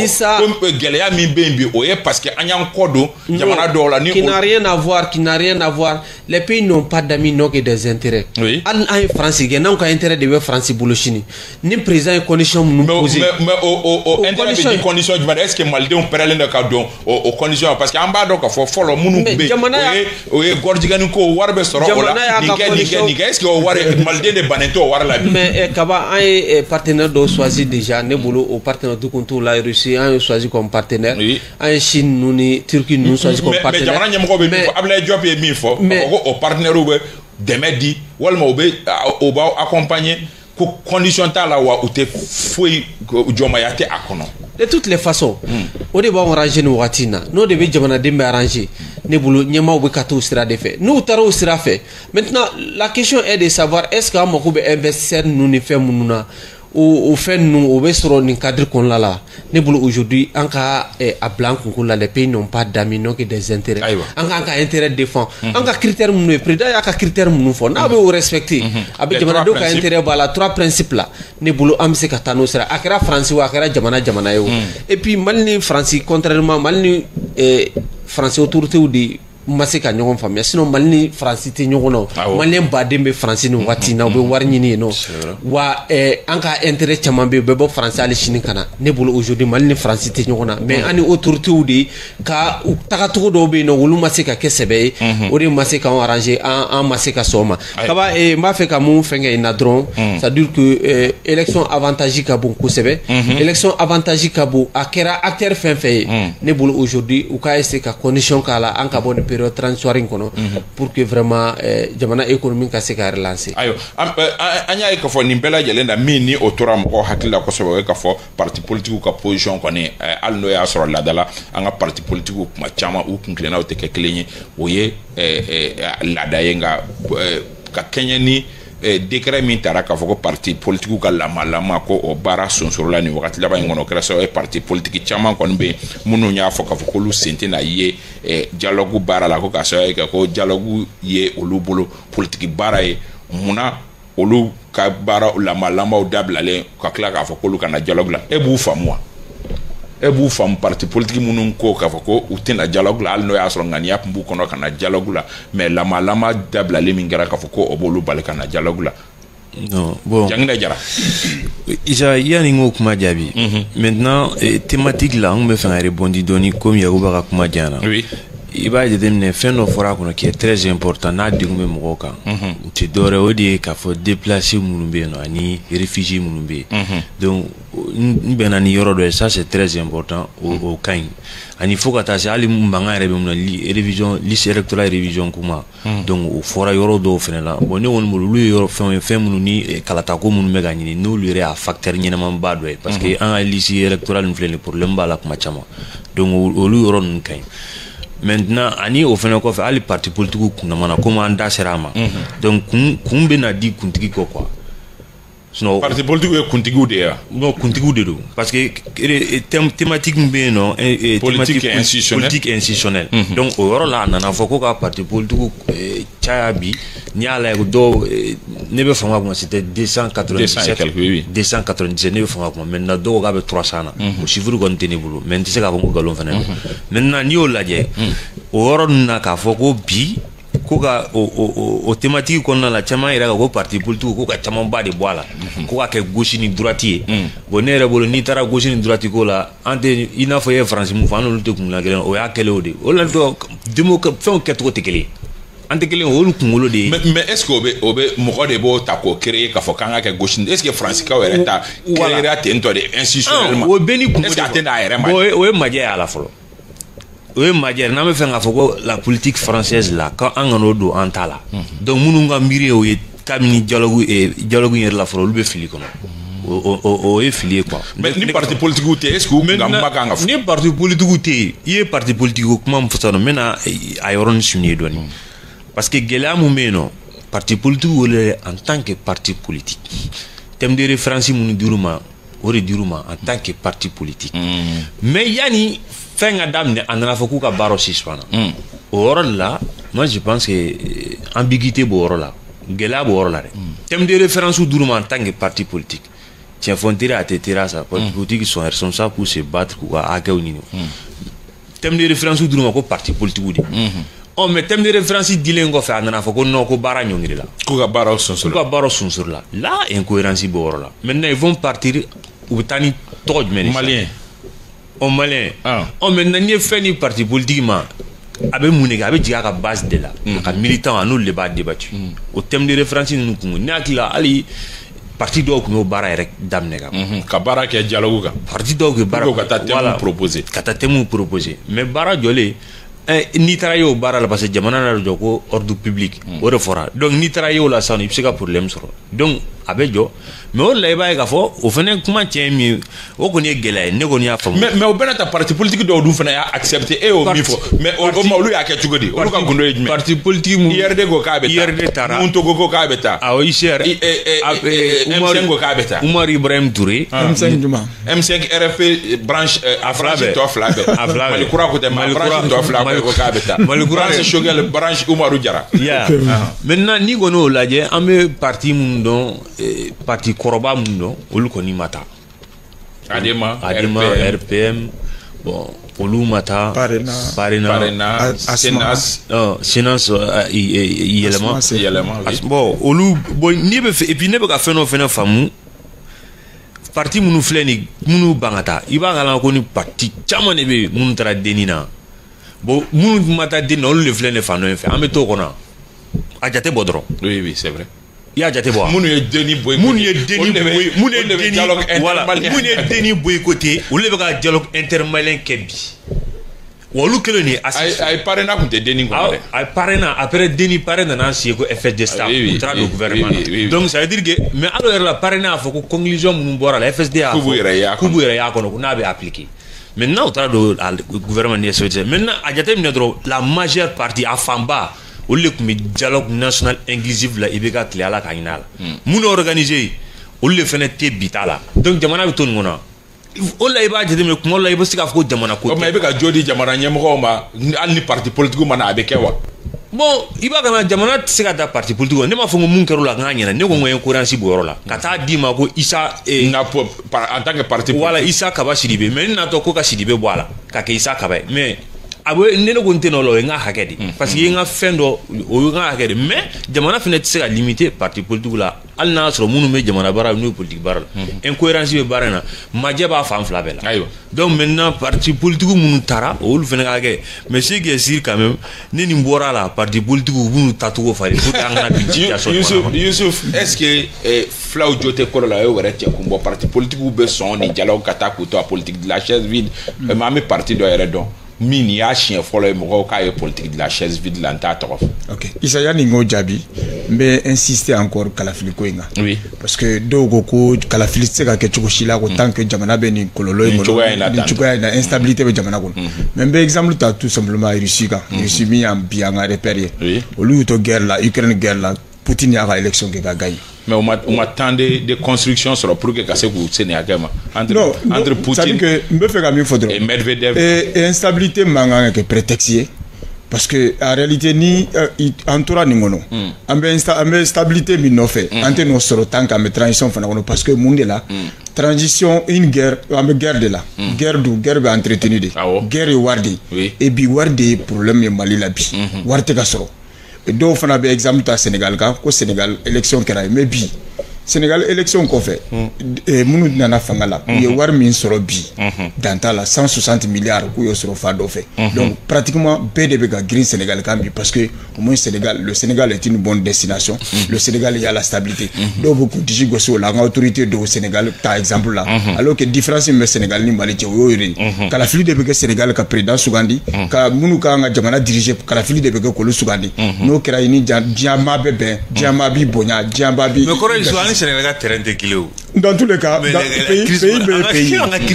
ko gɛlɛya min bɛ yen bi o ye parce que an y'an kɔ don jamana dɔw la qui n'a rien à voir les pays n'ont pas d'amis n'ont que des intérêts hali an ye France kɛ n'anw ka intérêt de bɛ France bolo sini ni président ye condition minnu posé mais o intérêt bɛ di condition jumɛn est ce que malidenw pɛrɛlen don ka don o condition parce que an b'a dɔn k'a fɔ fɔlɔ minnu be o ye gorjigani ko wari bɛ sɔrɔ o la nin kɛ est ce que o wari maliden de bannen tɛ o wari la bi mais kaba an ye partenaire dɔw choisi déjà ne bolo o partenaire du kun t'o la Russie an ye choisi comme partenaire an ye Chine ninnu ni Turquie ninnu choisi comme partenaire mais jamana ɲɛmɔgɔ bɛ min fɔ Abdoulaye Diop ye min fɔ ko o partenaire bɛ dɛmɛ di walima o b'aw accompagner ko condition t'a la wa u tɛ foyi jɔnmaya tɛ a kɔnɔ. De toutes les façons o de b'anw arranger nin wagati in na n'o de bɛ jamanaden bɛ arranger ne bolo ɲɛmaaw bɛ ka t'o sira de fɛ n'u taara o sira fɛ maintenant la question est de savoir est ce que an mako bɛ investisseurs ninnu ni fɛn minnu na o fɛn ninnu o bɛ sɔrɔ nin cadre kɔnɔna la ne bolo aujourd'hui an ka a bila an kunkolo la les pays n'ont pas d'amis n'ont que des intérêts an k'an ka intérêt défend an ka critère minnu ye président y'a ka critère minnu fɔ n'a bɛ o respecter a bɛ jamanadenw ka intérêt b'a la 3 principes la ne bolo an bɛ se ka taa n'o sira a kɛra France o a kɛra jamana ye o et puis Mali ni France contrairement Mali ni France autorités de ma se ka ɲɔgɔn faamuya sinon Mali ni France tɛ ɲɔgɔn na Malien baden bɛ France ni wagati na u bɛ wari ɲini yen nɔ wa an ka intérêt caman bɛ yen u bɛ bɔ France hali sini ka na ne bolo aujourd'hui Mali ni France tɛ ɲɔgɔn na mais an ni autorités de ka u tagacogo dɔw bɛ yen nɔ olu ma se ka kɛ sɛbɛ ye o de ma se k'anw arranger an ma se ka sɔn o ma kaba n b'a fɛ ka mun fɛnkɛ in na dɔrɔn c'est à dire que élection avantage ka bon kosɛbɛ élection avantage ka bon a kɛra acteur fɛn fɛn ye ne bolo aujourd'hui u ka essayer ka condition k'a la an ka bɔ nin période transitoire in kɔnɔ pour que vraiment jamana économique ka se ka relancer. Ayo an y'a ye k'a fɔ nin bɛɛ lajɛlen na min ni o tora mɔgɔw hakili la kosɛbɛ o ye k'a fɔ parti politique ka position kɔni hali n'o y'a sɔrɔ laadala an ka parti politique kuma caman u kunkilennaw tɛ kɛ kelen ye o ye laada ye nka ka kɛɲɛ ni décret min taara k'a fɔ ko parti politique ka lama ko o baara sonsorola nin wagati laban in kɔnɔ o kɛra sababu ye parti politique caman kɔni bɛ yen minnu y'a fɔ k'a fɔ k'olu sen tɛna ye dialogue baara la ko k'a sababu ye kɛ ko dialogue ye olu bolo politique baara ye munna olu ka baara lamaw dabilalen ka tila k'a fɔ k'olu kana dialogue la e b'u faamu wa e b'u faamu parti politique minnu ko k'a fɔ ko u tɛna dialogue la hali n'o y'a sɔrɔ ŋaniya tun b'u kɔnɔ ka na dialogue la mais lama dabilalen min kɛra k'a fɔ ko o b'olu bali ka na dialogue la. Non, bon. Jangina Jara. Isa yani ngo kuma jabi. Maintenant thématique là on me fait répondre doni comme Yakuba ka kuma jana. Oui. Il va determiner fin no fora kono qui est très important na dingume moko kan. Tu dore odi ka fo déplacer munumbe no ani réfugiés munumbe. Donc n'bena ni yoro do ça c'est très important au kan. Ani faut ka tasi ali mbanga rebe mun révision liste électorale révision kuma. Donc au fora yoro do fene la. Bon ne won mo lu yoro fin munu ni kalata ko munu mega ni no lu re a facteur nyina man ba do parce que en liste électorale nous le problème ba la kuma chama. Donc au lu yoro nun kan. Maintenant ani o fana ko fa ali parti politique kuna mana ko man da serama donc kun be na di kuntigi ko quoi sinon parti politique e kuntigi de ya non kuntigi de do parce que thématique be non politique institutionnelle donc o yoro la na fo ko ka parti politique chaya bi ni ala ko do ne be fanga ko c'était 297 ne be fanga ko maintenant do ga be 300 na o chiffre ko ntene bulu mais c'est ka ko galon fana maintenant ni o laje o yoro na ka fo ko bi ko ka o thématique kɔnɔna la caman yɛrɛ ka ko parti politique ko ka caman ba de bɔ a la ko ka kɛ gauche ni droite ye bon ne yɛrɛ bolo n'i taara gauche ni droite ko la an tɛ i n'a fɔ i ye France mun fɔ an n'olu tɛ kunkolo kelen o y'a kɛlen o de o la fɛnw kɛcogo tɛ kelen an tɛ kelen olu kunkolo de ye mais est ce que o bɛ mɔgɔ de b'o ta k'o créer k'a fɔ k'an ka kɛ gauche est ce que francikaw yɛrɛ ta créer ten tɔ de institutionnellement o bɛɛ ni kunkolo est ce que a tɛ n'a yɛrɛ ma o ye majɛ y'a la fɔlɔ o ye majɛ n'an bɛ fɛ k'a fɔ ko la politique française la ko an ka n'o don an ta la donc minnu ka miiri ye o ye kabini dialogue yɛrɛ la fɔlɔ olu bɛ fili kɔnɔ o ye fili ye quoi mais ni parti politique tɛ est ce que u kun ka kuma kan ka fɔ ni parti politique tɛ yen i ye parti politique ko kuma min fɔ sisan n bɛna a yɔrɔnin souligner dɔɔni parce que gɛlɛya mun bɛ yen nɔ parti politique wele en tant que parti politique thème de référence minnu dir'u ma o de dir'u ma en tant que parti politique mais yanni fɛn ka daminɛ a nana fɔ k'u ka baaraw suspend o yɔrɔ de la moi je pense que ambiguïté b'o yɔrɔ la gɛlɛya b'o yɔrɔ la dɛ thème de référence dir'u ma en tant que parti politique tiɲɛ fɔ n teri a tɛ teri sa parti politique sont responsables pour se battre k'u ka hakɛw ɲini thème de référence dir'u ma ko parti politique de mais thème de référence dilen kɔfɛ a nana fɔ ko non ko baara ɲɔngiri la k'u ka baaraw sonsori la là incohérence b'o yɔrɔ la maintenant ils vont partir u bɛ taa ni tɔgɔ jumɛn de malien maintenant n'i ye fɛn ni parti politique ma a bɛ mun de kɛ a bɛ jigin a ka base de la a ka militant a n'olu de b'a débattu o thème de référence ninnu kun ne hakili la hali parti dɔw kun y'o baara yɛrɛ daminɛ ka baara kɛ dialogue kan parti dɔw kun baara ka taa thème proposer mais baara jɔlen n'i taara ye o baara la parce que jamana na jɔ ko ordre public o de fɔra donc n'i taara ye o la sisan i bɛ se ka problème sɔrɔ donc a bɛ jɔ mais o de la i b'a ye k'a fɔ o fana kuma tiɲɛ min ye o kɔni ye gɛlɛya ye ne kɔni y'a faamu mais o bɛɛ n'a ta parti politique dɔw dun fana y'a accepté e y'o min fɔ mais olu y'a kɛ cogo di olu ka gundo ye jumɛn parti politique mun IRD ko k'a bɛ taa IRD taara Muntogo ko k'a bɛ taa awɔ ICR M5 ko k'a bɛ taa Umar Ibrahim Touré M5 juma M5 RFP branche a tɔ fila bɛɛ Malikura ko tɛ mais branche tɔ fila ko k'a bɛ taa branche Choguel branche Umaru Jara maintenant n'i kɔni y'o lajɛ an bɛ parti mun dɔn parti kɔrɔba mun dɔn olu kɔni ma taa Adema RPM bon olu ma taa Parena Senas yɛlɛma bon olu bon n'i bɛ fɛ et puis ne bɛ ka fɛn dɔ fana faamu parti minnu filɛ nin minnu ban ka taa i b'a kalan ko ni parti caman de bɛ yen minnu taara denni na bon minnu ma taa denni na olu de filɛ nin fan dɔ in fɛ an bɛ t'o kɔnɔ a jate bɔ dɔrɔn oui c'est vrai i y'a jate bɔ minnu ye denni boycotté olu de bɛ ka dialogue intermalien kɛ bi wa olu kɛlen ni a ye parrainage kun tɛ denni kɔnɔ dɛ a parrainage après denni parrain nana signé ko FSD staff u taara don gouvernement na donc ça veut dire que mais alors yɛrɛ la parrainage a fɔ ko conclusion minnu bɔra la FSD y'a fɔ k'u yɛrɛ y'a kɔnɔ ko n'a bɛ appliquer maintenant u taara don gouvernement ni SOS maintenant a jateminɛ dɔrɔn la majeure partie a fanba olu de tun bɛ dialogue national inclusif la i bɛ ka tile ala k'a ɲin'a la minnu organisé olu de fana tɛ bi t'a la donc jamana bɛ to nin kɔnɔ o la i b'a jateminɛ kuma dɔ la i bɛ se k'a fɔ ko jamana ko tɛ mais i bɛ ka jo di jamana ɲɛmɔgɔw ma hali ni parti politique ma na a bɛ kɛ wa bon i b'a kana jamana tɛ se ka taa parti politique ne m'a fɔ ko mun kɛra o la k'a ɲɛna ne ko n ko incohérence b'o yɔrɔ la ka taa d'i ma ko Isa en tant que parti politique voilà Isa Kaba Sidibe mais ne natɔ ko ka Sidibe bɔ a la ka kɛ Isa Kaba ye mais a bɛ ne ko n tɛ nɔ la o ye n ka hakɛ de parce que i ye n ka fɛn dɔ o ye n ka hakɛ de mais jamana fana tɛ se ka limiter parti politique la hali n'a sɔrɔ minnu bɛ jamana baara la n'o ye politique baara la incohérence bɛ baara in na majɛ b'a fan fila bɛɛ la donc maintenant parti politique minnu taara olu fana ka kɛ mais ce qui est sûr quand même ne nin bɔra la parti politique u b'u tacogo falen pour que an kana bin situation Youssouf est ce que fulaw jo tɛ kɔrɔ la o ye wɛrɛ cɛ kun bɔ parti politique bɛ sɔn nin dialogue ka taa k'u to a politique de la chaise vide mais an bɛ parti dɔ yɛrɛ dɔn min y'a siɲɛ fɔlɔ ye mɔgɔw k'a ye politique de la chaise vide la n t'a tɔgɔ fɔ. ok Isaya ni n k'o jaabi n bɛ insister encore kalafili ko in kan. oui parce que dɔw ko ko kalafili tɛ se ka kɛ cogo si la ko tant que jamana bɛ nin kɔlɔlɔ in kɔnɔ nin cogoya in na instabilité bɛ jamana kɔnɔ. mais n bɛ exemple ta tout simplement Russie kan. Russie min y'an bi an ka repère ye. olu y'u to guerre la Ukraine guerre la Poutine y'a ka élection kɛ ka gagner. mais on m'a tant de construction sur le pour que ka se k'u se nin hakɛ ma entre Poutine et Medvedev et instabilité man kan ka kɛ prétexte ye parce que en réalité ni an tora nin kɔnɔ an bɛ stabilité min nɔfɛ an tɛ n'o sɔrɔ tant qu'an bɛ transition fana kɔnɔ parce que mun de la transition une guerre an bɛ guerre de la guerre bɛ entretenu de guerre ye wari de ye et bi wari de ye problème ye Mali la bi wari tɛ ka sɔrɔ dɔw fana bɛ exemple ta Sénégal kan ko Sénégal élection kɛra mais bi Sénégal élection kɔfɛ minnu nana fanga la u ye wari min sɔrɔ bi dan t'a la 160 milliards k'u y'o sɔrɔ fa dɔ fɛ donc pratiquement bɛɛ de bɛ ka girin Sénégal kan bi parce que au moins le Sénégal est une bonne destination le Sénégal y a la stabilité dɔw bɛ k'u disi gosi o la an ka autorité dɔw Sénégal ta exemple la alors que différence min bɛ Sénégal ni Mali cɛ o y'o yɛrɛ ye kalafili de bɛ kɛ Sénégal ka président sugandi ka minnu ka ka jamana diriger kalafili de bɛ kɛ k'olu sugandi n'o kɛra i ni diɲɛ maa bɛ bɛn diɲɛ maa b'i bonya diɲɛ maa b'i Sénégal ka terrain tɛ kelen o. Dans tous les cas, pays bɛ pays.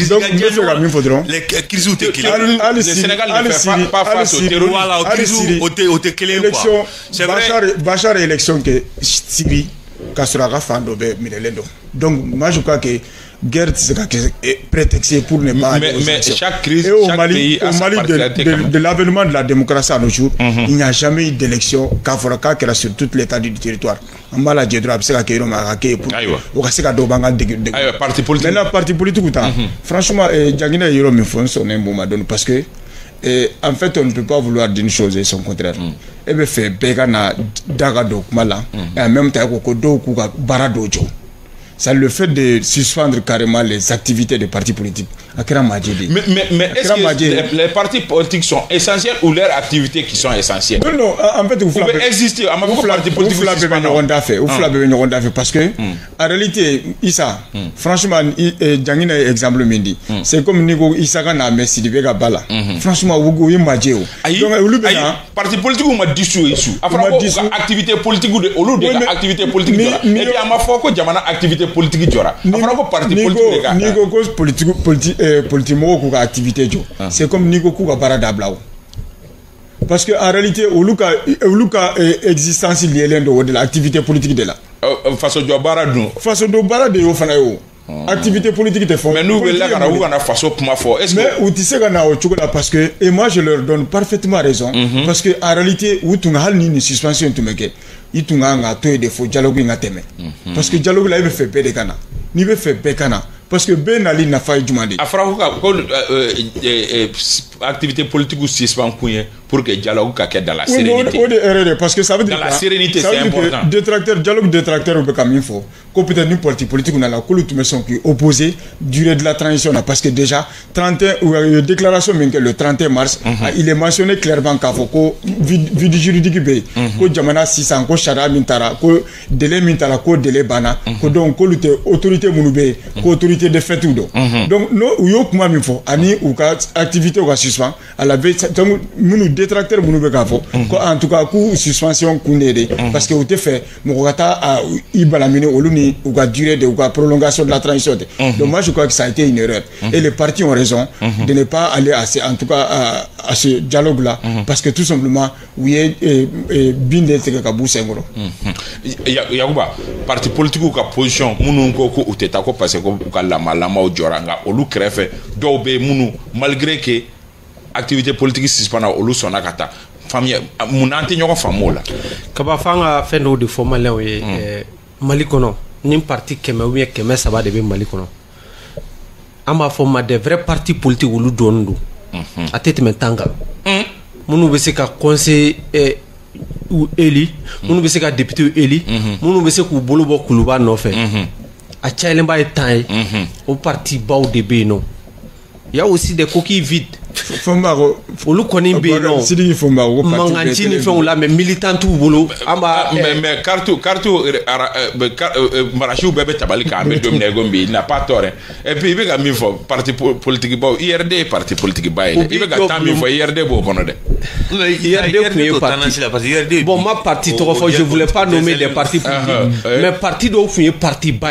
Donc n bɛ fɛ ka min fɔ dɔrɔn. Les crises tɛ kelen. Hali Sénégal ne fait pas face au terrorisme. Voilà, crises o tɛ kelen quoi. C'est vrai. Bachar élection kɛ Syrie k'a sɔrɔ a ka fan dɔ bɛ minɛlen dɔn. Donc moi je crois que guerre tɛ se ka kɛ prétexte pour ne pas aller aux élections. Mais chaque crise, chaque pays a sa particularité. De l'avènement de la démocratie à nos jours, il n'y a jamais eu d'élection k'a fɔra k'a kɛra sur toute l'étendue du territoire. An b'a lajɛ dɔrɔn a bɛ se ka kɛ yɔrɔ min a ka kɛ pour o ka se ka dɔ b'an ka dege. Parti politique. Maintenant parti politique ta franchement Diaguiné ye yɔrɔ min fɔ n sɔnna n b'o ma dɔɔni parce que en fait on ne peut pas vouloir d'une chose et son contraire. E bɛ fɛ bɛɛ ka na da ka don kuma la et en même temps ko dɔw k'u ka baara dɔw jɔ. C'est le fait de suspendre carrément les activités des partis politiques. Mais est-ce que les partis politiques sont essentiels ou leurs activités qui sont essentielles? Non, en fait, vous pouvez exister. Parce que, en réalité, Issa, franchement, Diaguiné est exemple Mindi. C'est comme Nigo Issa Kana Messi de Vega Bala. Franchement, vous avez dit parti politique ou m'a dissous ici. Activité politique ou de activité politique. Et puis, à ma foi, que Diamana activité politique jora afara ko parti politique ga ni ko politique mo ko activité jo c'est comme ni ko ka bara dablaw parce que en réalité oluka existence liée de l'activité politique de la façon do bara de yo fana yo activité politique de fond mais nous on a façon comment faire est-ce mais ou tu sais kana o chokola parce que et moi je leur donne parfaitement raison parce que en réalité ou tu hal ni suspension tu meke itunga nga to de fo dialogue nga teme parce que dialogue là il veut faire de kana ni veut faire bekana parce que ben ali na fay jumande afra ko activité politique ou suspend pour que dialogue ka dans la sérénité parce que ça veut dire dans la sérénité c'est important dialogue détracteur be comme il faut ko peut-être ni parti politique na la ko lu tume son qui opposé durée de la transition parce que déjà 31 ou déclaration men que le 31 mars il est mentionné clairement qu'a ko vide juridique be ko jamana 600 ko shara mintara ko délai mintara ko délai bana ko donc ko lutte autorité munube ko autorité de fait ou donc no yo kuma min fo ani ou ka activité ou ka suspend à la veille donc munu détracteur munube ka fo ko en tout cas ku suspension kunede parce que ou te fait mo kata ibalamine oluni ou ka durée de ou ka prolongation de la transition donc moi je crois que ça a été une erreur et les partis ont raison de ne pas aller en tout cas à ce dialogue là parce que tout simplement oui binde te ka busengoro Yakuba parti politique ou ka position munu ko ko uteta ko parce que ka lama o joranga olu krefe do be munu malgré que activité politique suspendue olu sona kata famille munante ñoko famola kaba fanga fendo de formalé Mali kono ni parti keme ou bien keme saba de be Mali kono ama forma des vrais partis politiques olu dondu atete mentanga munu be se ka conseil ou éli munu be se ka député ou éli munu be se ku bolo bo kuluba no fe a chailen ba tan au parti baw de beno il y a aussi des coquilles vides Fomaro olu koni be non sidi Fomaro manganti ni fon la mais militant tout bolo amba mais cartu marachu bebe tabali ka be dominer gombi n'a pas tort et puis il veut mi fo parti politique ba IRD parti politique ba il veut ga mi fo IRD bo kono de IRD parti bon ma parti trop fort je voulais pas nommer des partis politiques mais parti do fouiller parti ba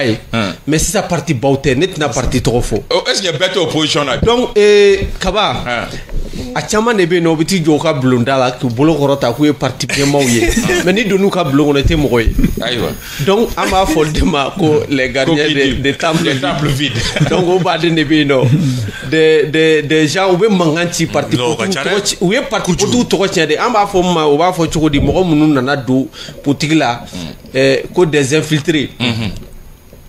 mais si ça parti baute net na parti trop fort est-ce qu'il y a better opposition là donc kaba a chama ne be no biti jo ka blonda la ku bolo korota ku e parti pema ye mais ni donu ka blon on était moy aywa donc ama foldema ko les gardiens des temples vides donc on va de ne be no des gens ou be manganti parti ou e parti tout to tien de amba fo ma o ba fo choko di mo munu nana do politique la ko des infiltrés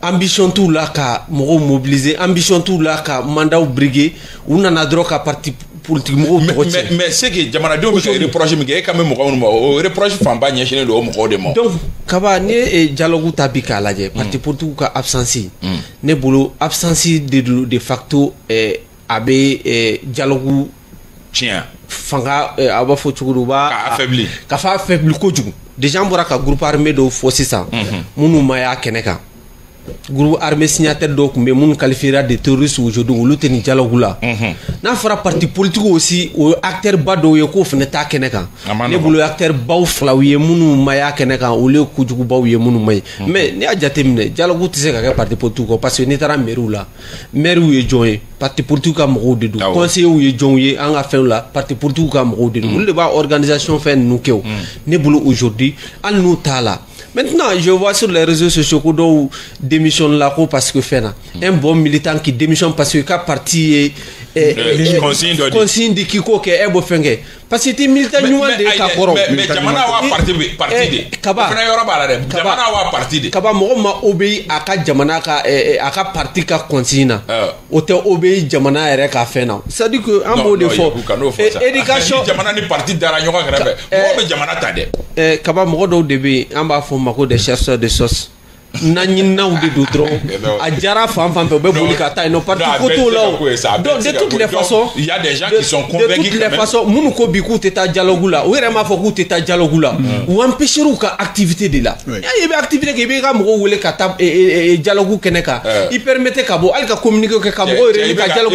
ambition tout là ka mo mobiliser ambition tout là ka mandat ou briguer ou nana droit ka parti politique mɔgɔw tɔgɔ tiɲɛ. Mais c'est que jamanadenw bɛ ka reproche min kɛ e kan bɛ mɔgɔ minnu ma o reproche fanba ɲɛsinnen don o mɔgɔw de ma. Donc kaba ni ye dialogue ta bi k'a lajɛ parti politique ka absence ne bolo absence de facto a bɛ dialogue tiɲɛ fanga a b'a fɔ cogo di u b'a ka fa affaibli kojugu déjà an bɔra ka groupe armé dɔw fɔ sisan minnu ma y'a kɛnɛ kan groupe armé signataire dɔw tun bɛ minnu qualifiera de terroristes aujourd'hui olu tɛ nin dialogue la n'a fɔra parti politique aussi o acteur ba dɔw ye k'o fana t'a kɛnɛ kan ne bolo acteur baw filaw ye minnu ma y'a kɛnɛ kan olu ye kojugubaw ye minnu ma ye mais ne y'a jateminɛ dialogue tɛ se ka kɛ parti politique kɔ parce que n'i taara mairie la maire ye jɔn ye parti politique ka mɔgɔw de don conseillers ye jɔnw ye an ka fɛnw la parti politique ka mɔgɔw de don olu de b'a organisation fɛn ninnu kɛ o ne bolo aujourd'hui hali n'u t'a la. Maintenant, je vois sur les réseaux sociaux que l'on démissionne là parce que fait un bon militant qui démissionne parce que parti consigne de Kiko qui est bon fengé parce que militant nous de Kakoro mais jamana wa parti de Kaba jamana wa parti de Kaba mo ma obéi aka jamana ka aka parti ka consigne o te obéi jamana ere ka fait na c'est à dire que en mot de fort éducation jamana ni parti dara nyoka grave mo be jamana ta de Kaba mo do debe en ba fo mako des chercheurs de sauce nañinaw de do trop a jara fan fan be boli ka tay no parti koto là donc de toutes les façons il y a des gens qui sont convaincus de toutes les façons munu ko bi ku teta dialogue là o yere ma fo ku teta dialogue là ou empêcher ou ka activité de là il y a activité ke be ka mo wole ka tab dialogue keneka il permettait ka bo al ka communiquer ka mo yere ka dialogue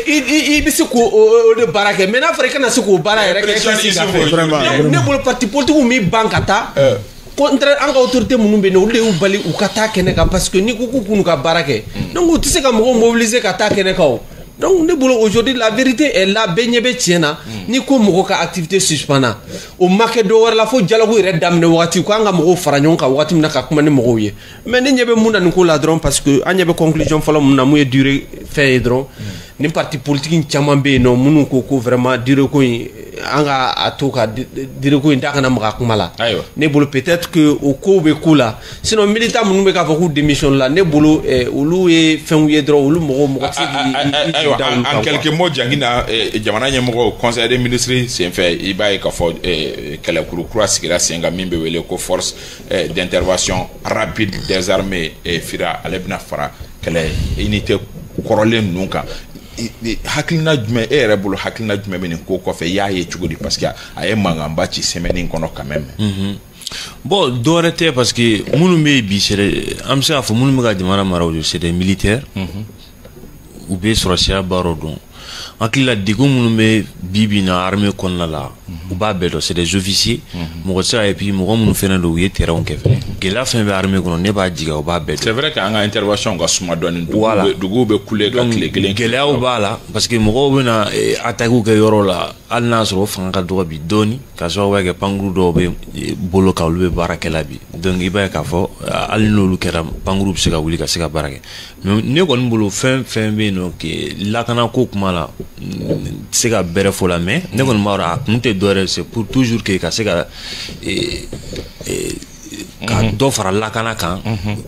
il bisi ko de barake maintenant frère kana siko bara yere ka ne bolo parti politique mi bankata contre an ka autorité minnu bɛ yen olu de y'u bali u ka taa kɛnɛ kan parce que ni ko k'u k'u ka baara kɛ donc u tɛ se ka mɔgɔw mobiliser ka taa kɛnɛ kan o donc ne bolo aujourd'hui la vérité est là bɛɛ ɲɛ bɛ tiɲɛ na ni ko mɔgɔ ka activité suspendra o ma kɛ dɔ wɛrɛ la fo dialogue yɛrɛ daminɛ wagati ko an ka mɔgɔw fara ɲɔgɔn kan wagati min na ka kuma ni mɔgɔw ye mais ne ɲɛ bɛ mun na nin ko la dɔrɔn parce que an ɲɛ bɛ conclusion fɔlɔ mun na mun ye durée fɛn ye dɔrɔn ni parti politique caman bɛ yen nɔ minnu ko vraiment durée ko in an ka a to ka durée ko in da kana maga kuma la ne bolo peut-être que o ko bɛ ko la sinon militant minnu bɛ k'a fɔ k'u démission la ne bolo olu ye fɛnw ye dɔrɔn olu mɔgɔ tɛ se en quelques mots jangina jamana ɲɛmɔgɔ conseil des ministres senfɛ i b'a ye k'a fɔ kɛlɛkuru kura sigira sen kan min bɛ wele ko force d'intervention rapide des armées FIRA ale bɛna fara kɛlɛ unité kɔrɔlen ninnu kan hakilina jumɛn e yɛrɛ bolo hakilina jumɛn bɛ nin ko kɔfɛ i y'a ye cogo di parce que a ye mankanba ci semaine in kɔnɔ quand même bon dɔwɛrɛ tɛ parce que minnu bɛ yen bi an bɛ se k'a fɔ minnu bɛ ka jamana mara o c'est des militaires u bɛ sɔrɔsiya baaraw dɔn hakili la degun minnu bɛ bi na armée kɔnɔna la u b'a bɛɛ dɔn c'est des officiers mɔgɔ tɛ se ka et puis mɔgɔ minnu fana don u ye terrain kɛ fɛnɛ gɛlɛya fɛn bɛ armée kɔnɔ ne b'a jigin u b'a bɛɛ dɔn c'est vrai que an ka intervention ka suma dɔɔni duguw bɛ kule ka tile kelen gɛlɛyaw b'a la parce que mɔgɔw bɛna attaque kɛ yɔrɔ la hali n'a sɔrɔ o fanga ka dɔgɔ bi dɔɔni ka sababu kɛ pankuru dɔw bɛ bolo kan olu bɛ baara kɛla bi donc i b'a ye k'a fɔ hali n'olu kɛra pankuru bɛ se ka wuli ka se ka baara kɛ mais ne kɔni bolo fɛn fɛn bɛ yen nɔ lakanako kuma la se ka bɛrɛ fɔ la mais ne kɔni b'a dɔn a kun tɛ dɔwɛrɛ c'est pour toujours que ka se ka ka dɔ fara lakana kan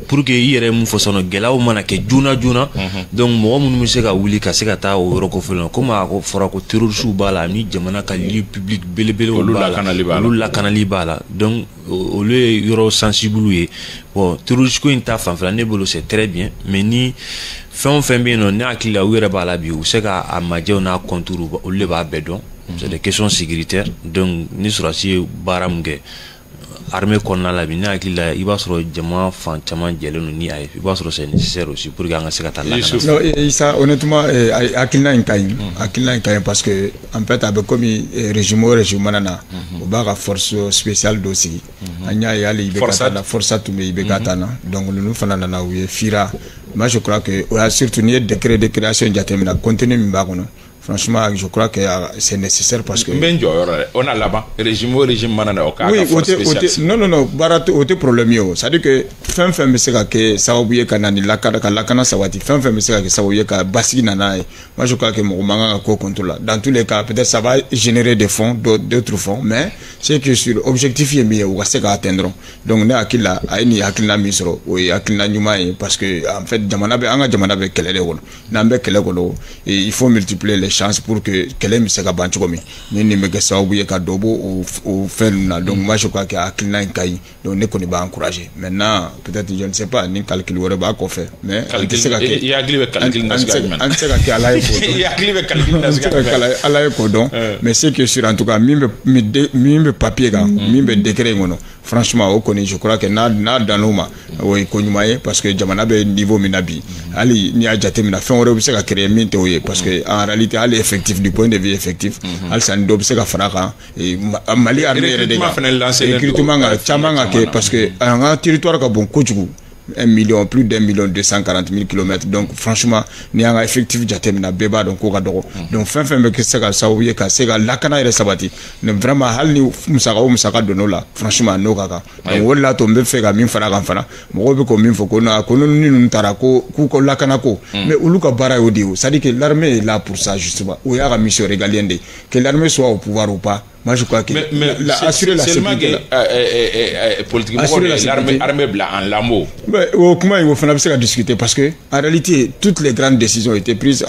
pour que i yɛrɛ mun fɔ sɔnɔ gɛlɛyaw mana kɛ joona joona donc mɔgɔ minnu bɛ se ka wuli ka se ka taa o yɔrɔ kɔfɛ la komi a fɔra ko terroristes b'a la ni jamana ka lieu public belebelew b'a la olu lakanali b'a la donc olu ye yɔrɔ sensible ye bon terroriste ko in ta fanfɛla ne bolo c'est très bien mais ni fɛn o fɛn bɛ yen nɔ ne hakili la u yɛrɛ b'a la bi u se ka a majɛw n'a contours olu de b'a bɛɛ dɔn c'est des questions sécuritaires donc ni sɔrɔsi ye baara mun kɛ armée kɔnɔna la bi ne hakili la i b'a sɔrɔ jama fan caman jɛlen don ni a ye i b'a sɔrɔ c'est nécessaire aussi pour que an ka se ka taa lakana. Non, Issa, honnêtement hakilina in ka ɲi parce que en fait a bɛ komi régime o régime mana na o b'a ka force spéciale dɔ sigi an y'a ye hali IBK na força tun bɛ IBK ta na donc ninnu fana nana u ye FIRA moi je crois que o y'a surtout n'i ye décret de création jateminɛ contenu min b'a kɔnɔ franchement je crois que c'est nécessaire parce que on a là-bas régime manana oui non barat au problème yo ça dit que fin me se ka sababu ka nani lakana sawati fin me se ka sababu ka basigi nana moi je crois que mo manga ko contrôle dans tous les cas peut-être ça va générer des fonds d'autres fonds mais c'est que sur objectif est mieux ou se ka atteindre donc ne akila ayni akila misro oui akila nyuma parce que en fait jamana be kelele won nambe kelele ko il faut multiplier les chances pour que kelele se ka bantu komi ni me ke sababu ka dobo ou faire donc moi je crois que akila nkai donc ne koni ba encourager maintenant peut-être je ne sais pas ni calcul wore ba ko faire mais il y a calcul ansega ke ala ala ko donc mais c'est que sur en tout cas mimbe papier ga mimbe décret ngono franchement au koni je crois que na dans l'oma oui konyumaye parce que jamana be niveau minabi ali ni a jate mina fin wore se ka créer minte oye parce que en réalité ali effectif du point de vue effectif ali san do se ka faraka et mali armée recrutement nga chamanga ke parce que en territoire ka bon kojugu 1 million, plus d'1 million 240 000 km. Donc, franchement, il y a un effectif jatemina beba donc au gadoro. Donc, fin que c'est que ça oublié que c'est que la cana est sabati. Vraiment, hal ni musaka dono là. Franchement, no kaka. Donc, voilà, tombe fait que min fana kanfana. Mogo ko min fo ko na ko ni ntarako ku la cana ko. Mais uluka bara odio. Ça dit que l'armée est là pour ça justement. Où il y a une mission régalienne que l'armée soit au pouvoir ou pas. Moi je crois que assurer la sécurité politiquement l'armée blanc en lamo. Comment il faut faire discuter parce que en réalité toutes les grandes décisions ont été prises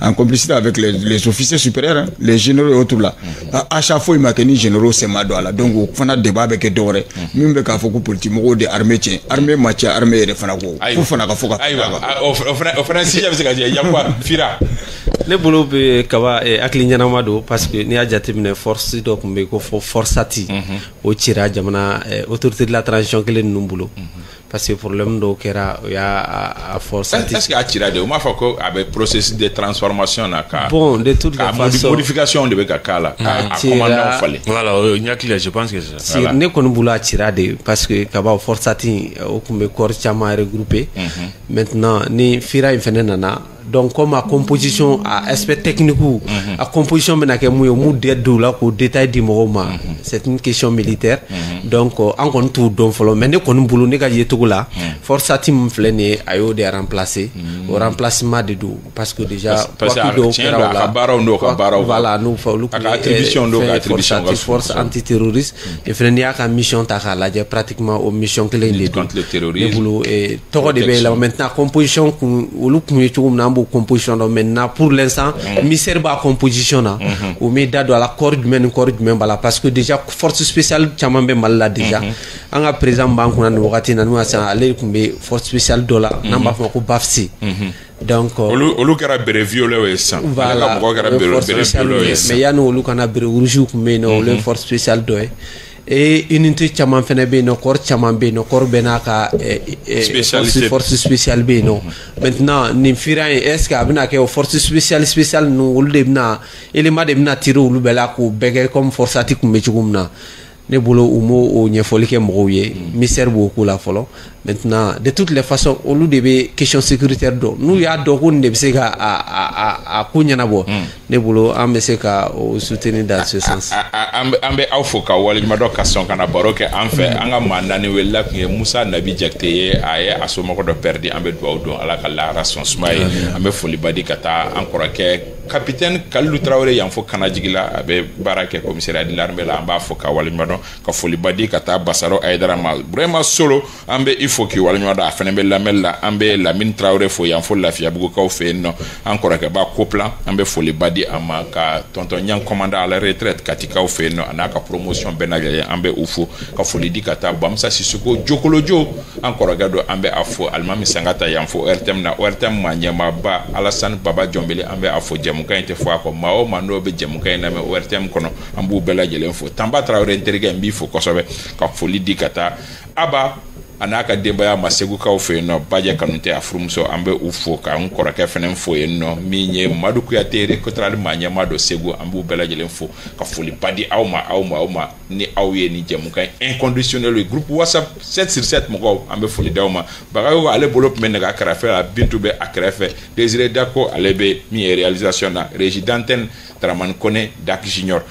en complicité avec les officiers supérieurs hein, les généraux et autres là. À chaque fois il m'a dit généraux c'est madoala donc on fait un débat avec Doré même avec afoko politique mo de armée matia armée de fanako faut fana ka foka au français j'avais ça il y a quoi fira le bolo be kaba akli nyanama do parce que ni a jatemine force do ko be ko forçati o cira jamana autorité de la transition que le numbulo parce que problème do kera ya a forçati est-ce que a cira de o ma fa ko avec processus de transformation na ka bon de toute façon modification de be ka kala a commandant fallait voilà nyakli je pense que c'est ça ne ko numbulo a cira de parce que kaba forçati o ko be corps chama regroupé maintenant ni fira infenena na donc comme à composition à aspect technique à composition menake mu d'aide là ko détail di moma c'est une question militaire donc en kon tout don folo mais ne kon bulu ne ka yetugo la force atim flene ayo de remplacer au remplacement de do parce que déjà voilà nous faut attribution force antiterroriste et flene ya ka mission ta la pratiquement aux missions que les contre le terrorisme et toko de be là maintenant composition ou lu composition donc maintenant pour l'instant ministère ba composition na ou mais dado à la corps humain bala parce que déjà force spéciale chamambe mal là déjà anga président banku na wakati na nous aller kumbe force spéciale dollar namba fa ko bafsi donc olu kara bere violé ça voilà mais ya no olu kana bere rouge kumbe no le force spéciale do et unité chaman fene be no corps chaman be no corps benaka force spéciale be no maintenant ni fira est-ce que abina ke force spéciale no ulde bna élément de bna tiro ulu bela ko bege comme force atik mechugumna ne bolo umo o nyefolike moye misère beaucoup la folo maintenant de toutes les façons au lieu de question sécuritaire do nous ya do ko ne bise ka a kunya na bo ne bolo ambe ka o soutenir dans ce sens ambe afoka wali ma do question kana baroke en fait anga mandani wella ke Moussa Nabi Diakité aye asoma ko do perdi ambe do do ala kala ration smay ambe foli badi kata encore ke capitaine Kalou Traoré yan fo kana jigila abe barake commissariat de l'armée la amba foka wali ma do ka foli badi kata Basaro Aidara ma vraiment solo ambe faut que wala ñoda afene be lamella ambe la min Traoré fo yan fo la fiya bugo kaw fe no encore que ba couple ambe fo li badi amaka tonton nyang commandant à la retraite katika fe no anaka promotion benagale ambe ufu ka fo li dikata bamsa sisuko jokolojo encore gado ambe afo almami sangata yan fo RTM na RTM manyama ba Alassane Baba Jombele ambe afo jemuka inte fo ko mao mando be jemuka na me RTM kono ambu bela jele fo tamba Traoré interige mbi fo kosobe ka fo li dikata aba a n'a ka denbaya ma segukaw fɛ yen nɔ Badia Kanute a furumuso an bɛ u fo ka n kɔrɔkɛ fɛnɛ fo yen nɔ min ye Madu Kuyate récotrali maa ɲɛmaa dɔ Segu an b'u bɛɛ lajɛlen fo ka foli ba di aw ma ni aw ye ni jɛmukan inconditionnel ye groupe WhatsApp 7/7 mɔgɔw an bɛ foli d'aw ma Bagayogo ale bolo tun bɛ nɛgɛ kɛrɛfɛ la Bintu bɛ a kɛrɛfɛ Désiré Dako ale bɛ min ye réalisation na Régie d'antenne Dramane Kone Dak Junior